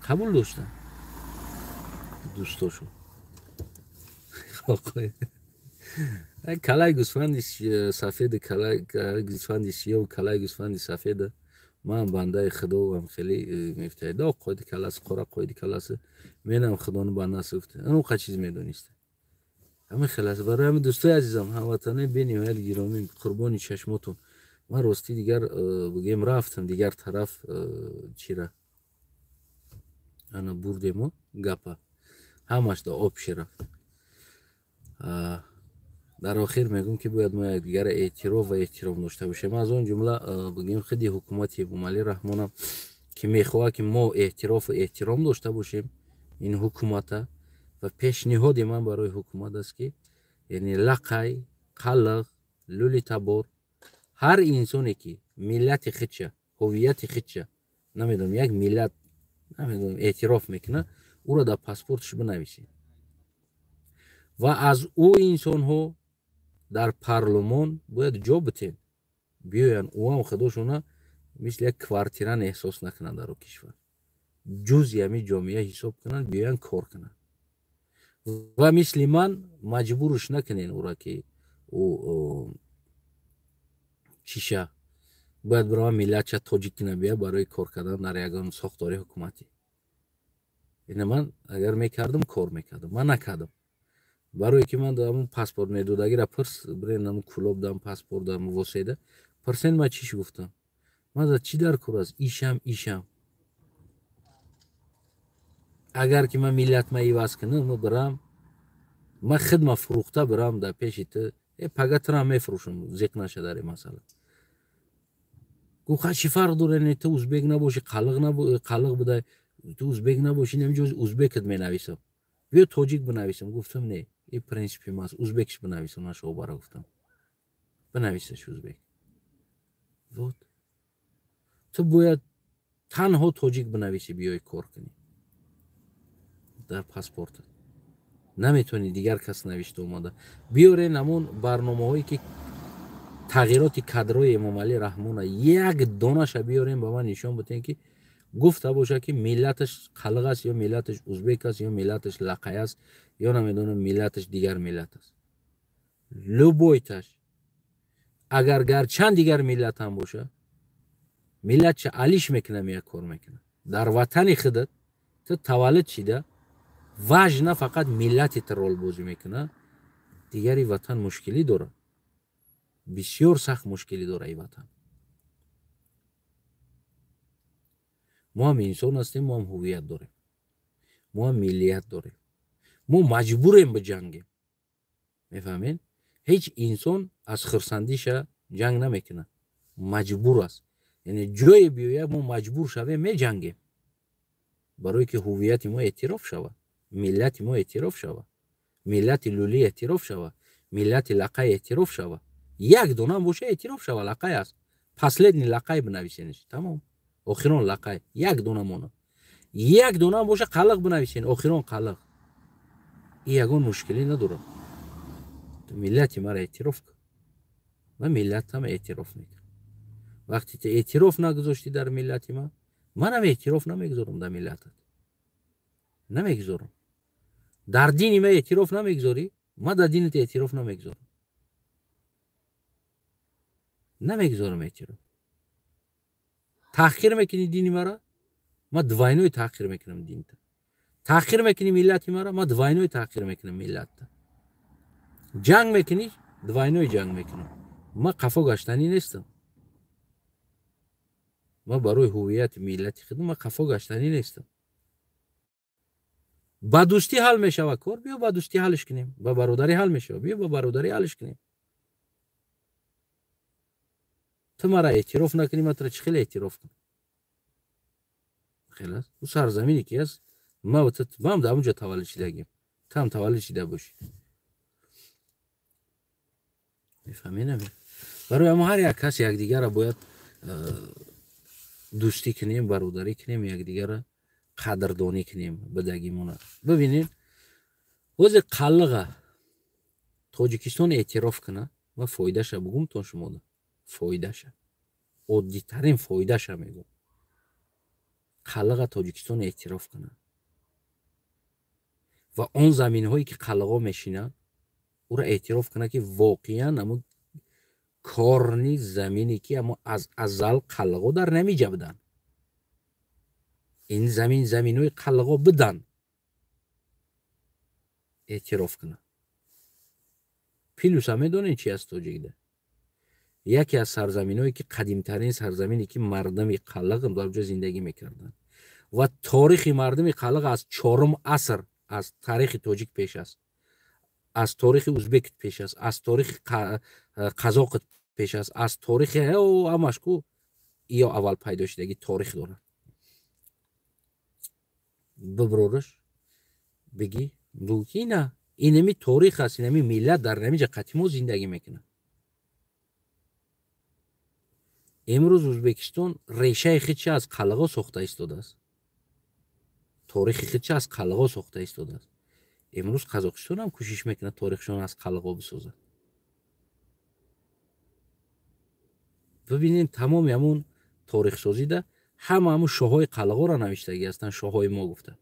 قبول داشتن دوستاشو. کلای گوسفند سفید، کلای گوسفند سیاه و کلای گوسفند سفید، من بنده خدا و هم خیلی میفتید قاید کلاس، قرآن قاید کلاس، منم خدانو با ناس گفته اون قد چیز میدونیست. همه خلاص برای همه دوستای عزیزم، هموطنای بینیم هل گیرامی، قربانی چشماتون. من راستی دیگر بگیم رفتم دیگر طرف چی را انا بردیم و گپا همش دا آب رفت. در آخر میگم که باید ما دیگر اعتراف و احترام داشته باشیم. از اون جمله بگیم خیلی حکومت امام رحمانم که میخواه که ما اعتراف و احترام داشته باشیم این حکومت، و پیشنهاد من برای حکومت است که یعنی لقای، قلق، لولی تبار، هر انسانی که ملت خودشه، هویت خودشه، نمیدونم یک ملت نمیدونم اعتراف میکنه، او را در پاسپورتش بنویسید و از او انسان ها در پارلمان باید جا بتین. بیاین او هم خودشونا مثل یک کوارتیران احساس نکنن در کشور، جزئی همی جامعه حساب کنن، بیاین کار کنن و مثل من مجبورش نکنین او را که او چیشه باید برای ملت چه تاجیک نبیه برای کار کردن در یگان ساختاری حکومتی. این من اگر میکردم کار میکردم، من نکردم. برای که من دارم پاسپورت میدودگی را پرس برینم کلوب دارم پاسپورت دارم واسیده پرسین ما چیش گفتم من دا چی در کار است ایشم اگر که من ملت ما ایواز کنم من برام من خدمت فروخته برام در پیش تو پگت را میفروشم زیق نشه داری مثلا گوخه چی فرق داره نه تو ازبک نباشی قلق بده تو ازبک نباشی نمیجوز ازبکت می نویسم بیا تاجیک بنویسم گفتم نه این پرینسیپی ماست ازبکش بنویسم من شو برا گفتم بنویسش ازبک بود تو باید تنها تاجیک بنویسی بیای کار کنی در پاسپورتت نمیتونی دیگر کس نوشته اومده بیارین همون برنامه هایی که تغییرات کادرای امام علی رحمون یک دانش بیارین به من نشان بدین که گفته باشه که ملتش خلق است یا ملتش ازبک است یا ملتش لقای است یا نمیدونم ملتش دیگر ملت است لوبویتش اگر گرچند دیگر ملت هم باشه ملت چه علیش میکنه یک کار میکنه در وطن خودت تو تولد شده واج نه فقط ملت رول بازی میکنه دیگری وطن مشکلی داره بسیار سخت مشکلی داره ای وطن ما هم انسان هستیم ما هم هویت داریم ما هم ملیت داریم ما مجبوریم به جنگیم میفهمین هیچ انسان از خرسندیش جنگ نمیکنه مجبور است یعنی جای بیایه ما مجبور شویم می جنگیم برای که هویت ما اعتراف شود ملت ما اعتراف شود ملت لولی اعتراف شود ملت لقای اعتراف شود یک دونه باشه اعتراف شود لقای است پس لدنی لقای بنویسینش تمام آخران لقای یک دونه مونه یک دونه باشه قلق بنویسین آخران قلق این یگان مشکلی نداره ملت ما را اعتراف کن و ملت هم اعتراف میکنه وقتی تو اعتراف نگذاشتی در ملت من هم اعتراف نمیگذارم در ملتت نمیگذارم در دین ما اعتراف نمیگذاری من در دینت اعتراف نمیگذارم نمیگذارم اعتراف تحقیر میکنی دینی مرا من دوینوی تحقیر میکنم دینت تحقیر میکنی ملتی مرا من دوینوی تحقیر میکنم ملت جنگ میکنی دوینوی جنگ میکنم من قفا گشتنی نیستم من برای هویت ملت خودم من قفا گشتنی نیستم با دوستی حل میشه کار بیا با دوستی حلش کنیم با برادری حل میشه بیا با برادری حلش کنیم تو مرا اعتراف نکنی من تو چه خیلی اعتراف کنم خیلی است او سرزمینی که است ما و تو ما هم در اونجا تولد شدگیم تو هم تولد شده باشی میفهمی برای ما هر یک کس یک دیگر را باید دوستی کنیم برادری کنیم یک دیگر را قدردانی کنیم بدگیمون ببینید وز قلقه تاجیکستان اعتراف کنه و فایده شه بگم تا شما ده فایده شه عادی ترین فایده شه میگم قلقه تاجیکستان اعتراف کنه و آن زمین هایی که قلقه میشینن او را اعتراف کنه که واقعا اما کارنی زمینی که اما از ازل قلقه در نمیجه بدن این زمین های قلقه بدن اعتراف کنه پیلوس هم میدونین چی از تاجیک ده یکی از سرزمین هایی که قدیمترین سرزمینی که مردم قلق در اونجا زندگی میکردن و تاریخ مردم قلق از 4 عصر از تاریخ تاجیک پیش است از تاریخ ازبک پیش است از تاریخ قزاق پیش است از تاریخ همشکو یا اول پیدا شدگی تاریخ داره ببرورش بگی بگی نه اینمی تاریخ است اینمی ملت در نمیجا قدیمو زندگی میکنه امروز ازبکستان ریشه خودش از قلقا ساخته ایستاده است تاریخ خودش از قلقا ساخته ایستاده است امروز قزاقستان هم کوشش میکنه تاریخشون از قلقا بسازه ببینین تمام همون تاریخ سازی ده همون شاههای قلعه را نوشتگی هستن. شاههای ما گفتن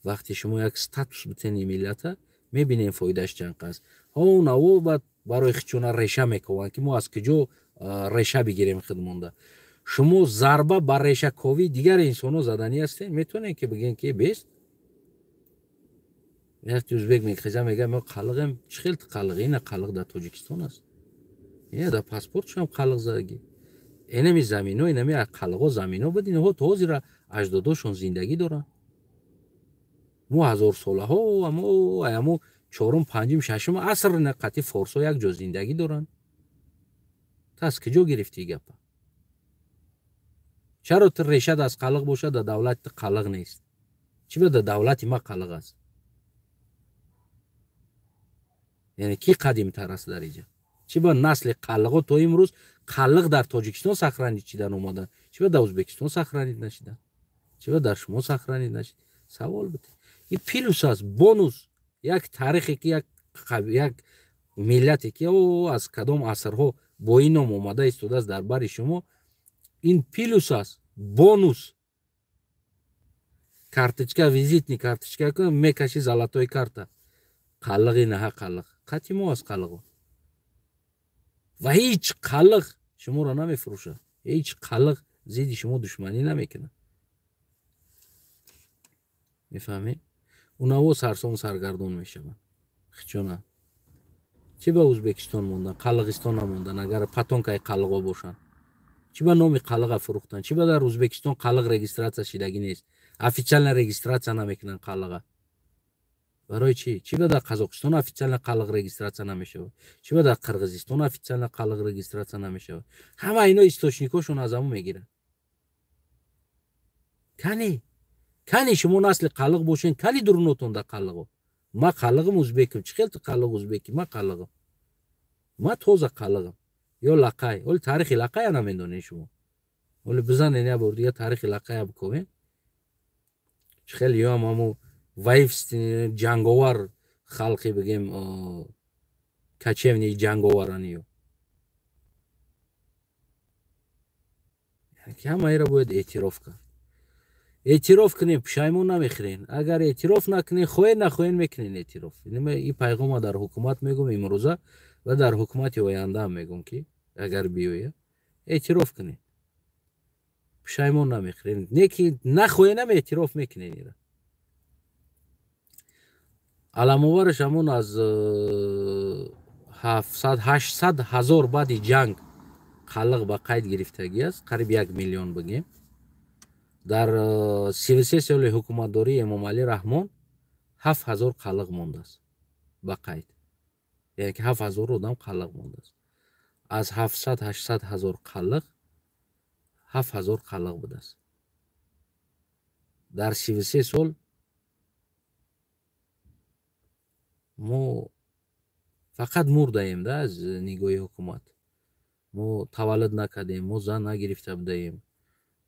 وقتی شما یک ستاتوس بتنی ملت میبینین فایدهش چند است. اون او بعد برای خچونا ریشه میکنن که ما از کجا ریشه بگیریم خودمونده. شما ضربه بر ریشه کوی دیگر انسانو زدنی هستین میتونین که بگین که بیست یک ازبک میخوام میگه ما قلقم چخیل قلق اینه قلق در تاجیکستان است. یه در پاسپورت شما قلق زدگی اینمی زمینو اینمی قلقا زمینو بدین ها توزی را اجداداشون زندگی دارن. مو هزار ساله ها امو چهارم پنجم ششم عصر نقطی فارسا یک جا زندگی دارن. تا از کجا گرفتی گپا؟ چرا تو ریشه از قلق باشه در دولت قلق نیست؟ چی به در دولت ما قلق است؟ یعنی کی قدیم تر است در اینجا؟ چی به نسل قلقا تو امروز قلق در تاجیکستان سخرانید چیدن اومدن؟ چی به در ازبکستان سخرانید نشیدن؟ چی به در شما سخرانید نشید؟ سوال بده. این پیلوس است بونوس یک تاریخی که یک ملتی که او از کدام عصرها با این نام اومده ایستاده است در بر شما. این پیلوس است بونوس کارتچکا ویزیتنی کارتچکا که میکشی زلاتوی کارتا قلقی نه قلق قطعی ما از قلقو و هیچ قلق شما را نمیفروشه. هیچ قلق زیدی شما دشمنی نمیکنه. میفهمی؟ اونا سرسام سرگردون میشن. خچونا چی به ازبکستان موندن قلقستان نموندن اگر پاتونکای قلقا باشن. چی به نام قلق فروختن؟ چی به در ازبکستان قلق رجیستراسیا شدگی نیست؟ افیشال رجیستراسیا نمیکنن قلقا. برای چی؟ چی به در قزاقستان افیشال قلق رجیستراسیا نمیشه؟ چی به در قرغیزستان افیشال قلق رجیستراسیا نمیشه؟ همه اینا استوشنیکاشون از همون میگیرن. کنی شما نسل قلق باشین کلی درونتون در قلقو. ما قلقم ازبکم چی خیلی قلق ازبکی ما قلقم ما توزه قلقم یا لقای ولی تاریخ لقای نمیدونین شما ولی بزنین یا بردی یا تاریخ لقای بکنین چی خیلی یا همو وایفست جنگاور خلقی بگیم کچیونی جنگاورانیو که همه ایرا باید اعتراف کن. اعتراف کنین پشایمون نمیخورین. اگر اعتراف نکنین خوین نخوین میکنین اعتراف. این پیغام در حکومت میگم امروزه و در حکومت آینده هم میگم که اگر بیویه اعتراف کنین پشایمون نمیخورین. نه که نخوین هم اعتراف میکنین. ایره علاموارش همون از 700-800 هزار بعد جنگ خلق با قید گرفتگی است قریب 1 میلیون بگیم. در 33 سال حکومتداری امام علی رحمان 7000 قلق مونده است با قید. یعنی که 7000 آدم قلق مونده است. از 700-800 هزار قلق 7000 قلق بوده است. در 33 سال ما فقط مرده ایم ده از نگاه حکومت. ما تولد نکردیم، ما زن نگرفته بودیم،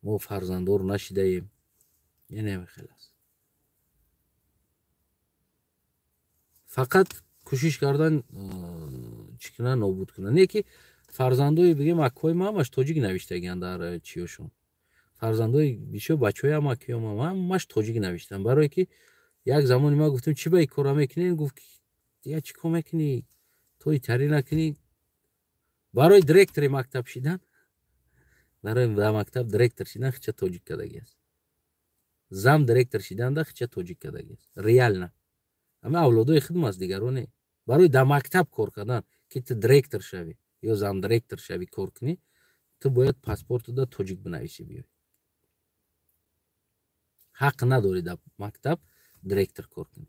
ما فرزندار نشده ایم. یه نمیخیل است. فقط کوشش کردن چیکنه نابود کنن. نه که فرزندای بگیم اکوی ما همش تاجیک نوشتگن در چیوشون. فرزندای بیشو بچه های هم اکی هم همش تاجیک نوشتن. برای که یک زمانی ما گفتیم چی باید کارا میکنین؟ گفت دیگه چی کار میکنی؟ توی تری نکنی؟ برای دیرکتر مکتب شدن برای مکتب دیرکتر شدن خیلی تاجیک کدگی است. زم دیرکتر شدن ده خیلی تاجیک کدگی است. ریال نه. اما اولادای خودم از دیگرونه. برای در مکتب کار کردن که تو دیرکتر شوی یا زم دیرکتر شوی کار کنی تو باید پاسپورت ده تاجیک بنویسی بیای. حق نداری در مکتب دیرکتر کار کنی.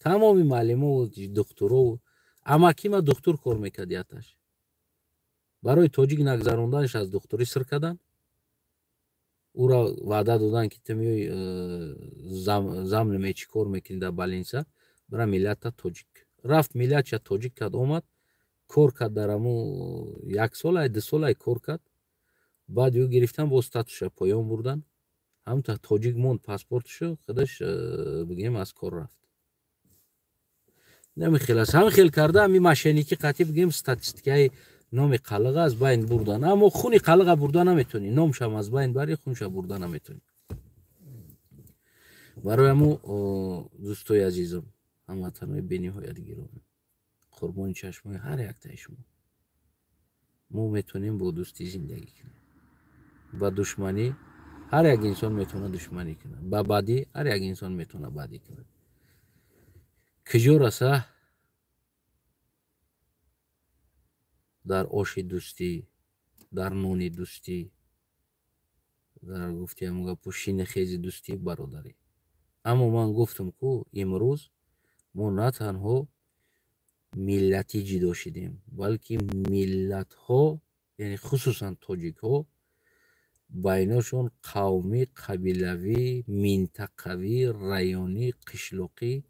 تمامی معلم و دکترها و اماکی ما دکتر کار میکردیاتش. برای تاجیک نگذراندنش از دکتری سر کردن. او را وعده دادن که تو میای زمن میچی کار میکنی در بالینسا برای ملت تاجیک. رفت ملت چه تاجیک کرد اومد کار کرد در همو 1 سال 2 سال کار کرد. بعد یو گرفتن با استاتوش پایان بردن. هم تا تاجیک موند پاسپورتشو خودش بگیم از کار رفت. نمیخیل است. هم خیل کرده همی ماشینیکی قطعی بگیم استاتستیکای نام قلق از بین بردن، اما خون قلق بردن نمیتونی، نامش هم از بین بری، خونش بردن نمیتونی. برای همو دوستای عزیزم، هموطنای بی‌نهایت گرامی، قربان چشمای هر یک تای شما، ما میتونیم با دوستی زندگی کنیم. با دشمنی هر یک انسان میتونه دشمنی کنه، با بدی هر یک انسان میتونه بدی کنه. کجا رسه در آش دوستی، در نون دوستی، در گفتی همونگا پوشین خیز دوستی برادری. اما من گفتم که امروز ما نه تنها ملتی جدا شدیم، بلکه ملت ها، یعنی خصوصا تاجیک ها، بیناشون قومی، قبیلوی، منطقوی، رایونی، قشلاقی،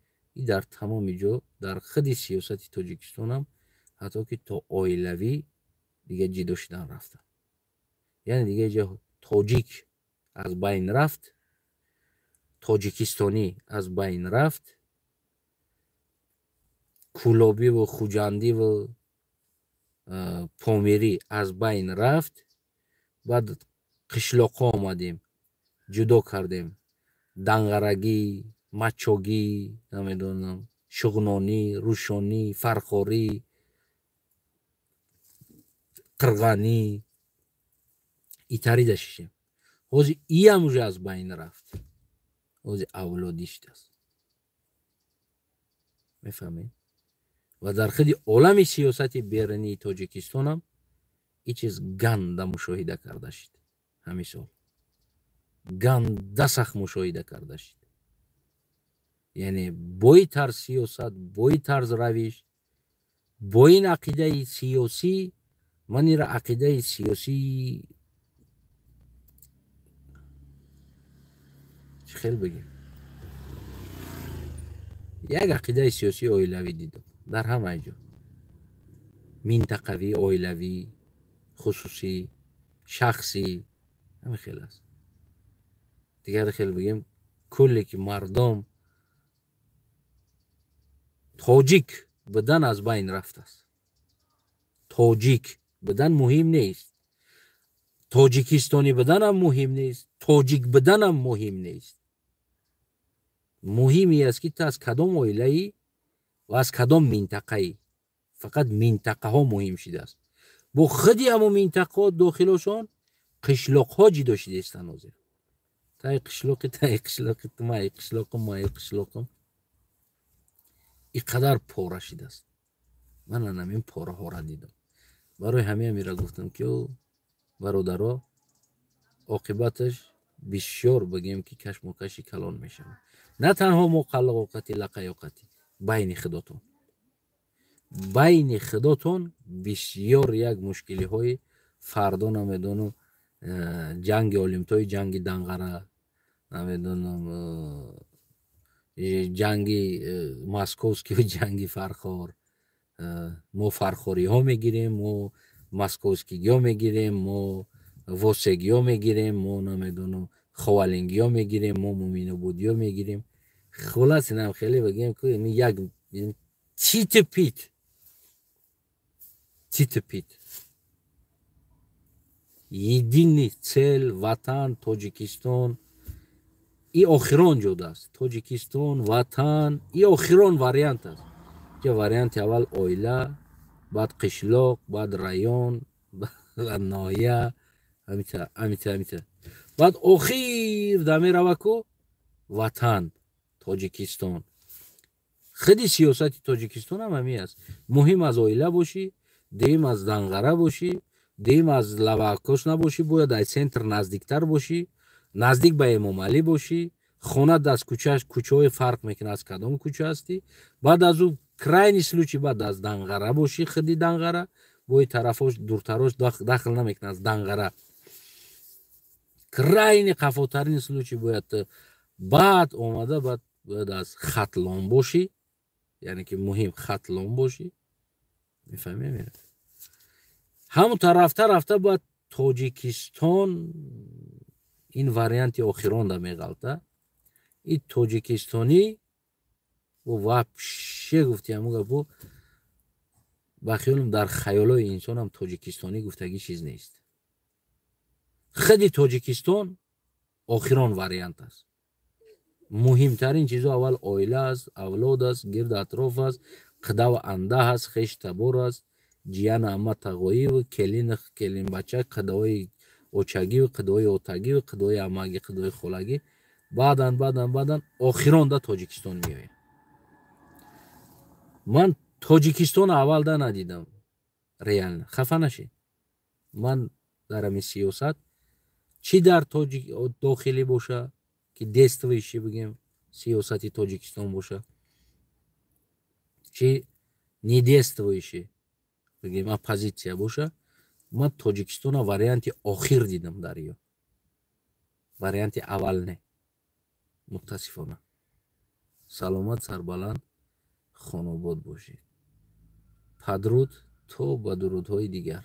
در تمام جا در خود سیاست تاجیکستان هم حتی که تا آیلوی دیگه جدا شدن رفتن. یعنی دیگه جا تاجیک از بین رفت، تاجیکستانی از بین رفت، کولابی و خوجندی و پامیری از بین رفت. بعد قشلاقا آمدیم جدا کردیم، دنگرگی، مچاگی، نمیدونم شغنانی، روشانی، فرخاری، قرغانی، ایتاری داشتیم. حوزی ای هم از بین رفت، حوزی اولادیش دست. میفهمید؟ و در خود عالم سیاست بیرونی تاجیکستان هم این چیز گنده مشاهده کرده شد. همین سال گنده سخت مشاهده کرده شد. یعنی بای طرز سیاست، بای طرز روش، با این عقیده سیاسی، من این عقیده سیاسی چه خیلی بگیم، یک عقیده سیاسی اویلوی دیدم در همه جا، منطقوی، اویلوی، خصوصی، شخصی، همه خیلی است. دیگر خیلی بگیم کلی که مردم تاجیک بدن از بین رفت است. تاجیک بدن مهم نیست، تاجیکستانی بدن هم مهم نیست، تاجیک بدن هم مهم نیست. مهمی است که تو از کدام عائله ای و از کدام منطقه ای. فقط منطقه ها مهم شده است. با خودی همون منطقه ها داخلشان قشلاق ها جدا شده است. تنازه تای قشلاق، تای قشلاق، مای قشلاق، مای قشلاقم اینقدر پاره شده است. من همین پاره ها را دیدم. برای همه میرا گفتم که برادرها عاقبتش بسیار بگیم که کشمکش کلان میشه. نه تنها مقلقاتی لقیاقتی، بین خداتون، بین خداتون بسیار یک مشکلی های فردا نمیدونم جنگ اولمپیای، جنگ دنگره، نمیدونم جنگ مسکوسکی و جنگ فرخار، ما فرخاری ها میگیریم، ما مسکوسکی ها میگیریم، ما واسگی ها میگیریم، ما نمیدونم خوالنگی ها میگیریم، ما مومین بودی ها میگیریم. خلاص اینم خیلی بگیم که این یک چیت پیت، چیت پیت. یدینی цел وطن تاجیکستان این آخران جدا است. تاجیکستان وطن این آخران واریانت است. که واریانت اول اویله، بعد قشلاق، بعد رایون، بعد نایه، همیته بعد آخیر دمی روکو وطن تاجیکستان. خیلی سیاست تاجیکستان هم همی است. مهم از اویله باشی، دیم از دنگره باشی، دیم از لواکوش نباشی، باید در سنتر نزدیکتر باشی، نزدیک به امام علی باشی، خونه دست کوچه های فرق میکنه از کدام کوچه هستی. بعد از او کرای سلوچی بعد از دنگره باشی، خیلی دنگره باید طرفاش دورتراش داخل نمیکنه از دنگره، کرای قفاترین سلوچی باید. بعد اومده باید از خطلان باشی، یعنی که مهم خطلان باشی. میفهمی میره همون رفته باید تاجیکستان این واریانت آخران دا میغلطه. این تاجیکستانی و وابشه گفتی همون گفت ба хёлам дар хаёлои инсонам тоҷикистонӣ гуфтагӣ чиз нест. худи Тоҷикистон охирон вариант аст. муҳимтарин чизо аввал оила аст, авлод аст, гирду атроф аст, қидаву андаҳ аст, хеш табор аст, ҷияна амма тағоиву келинбача, қидаҳои очагиву қидаҳои отагиву қидаҳои аммагӣ, қидаҳои холагӣ. баъдан охирон да Тоҷикистон меояд. ман Тоҷикистон аввалда надидам. реально хафа нашед. ман дар ҳамин сиёсат чӣ дар дохилӣ боша ки действующий бигем сиёсати Тоҷикистон боша, чӣ недействующий бигем оппозитсия боша, ман Тоҷикистона варианти охир дидам дар ё. варианти аввал не. мутаассифона. саломат, сарбаланд, хонобод бошед. падруд то ба дурудҳои дигар.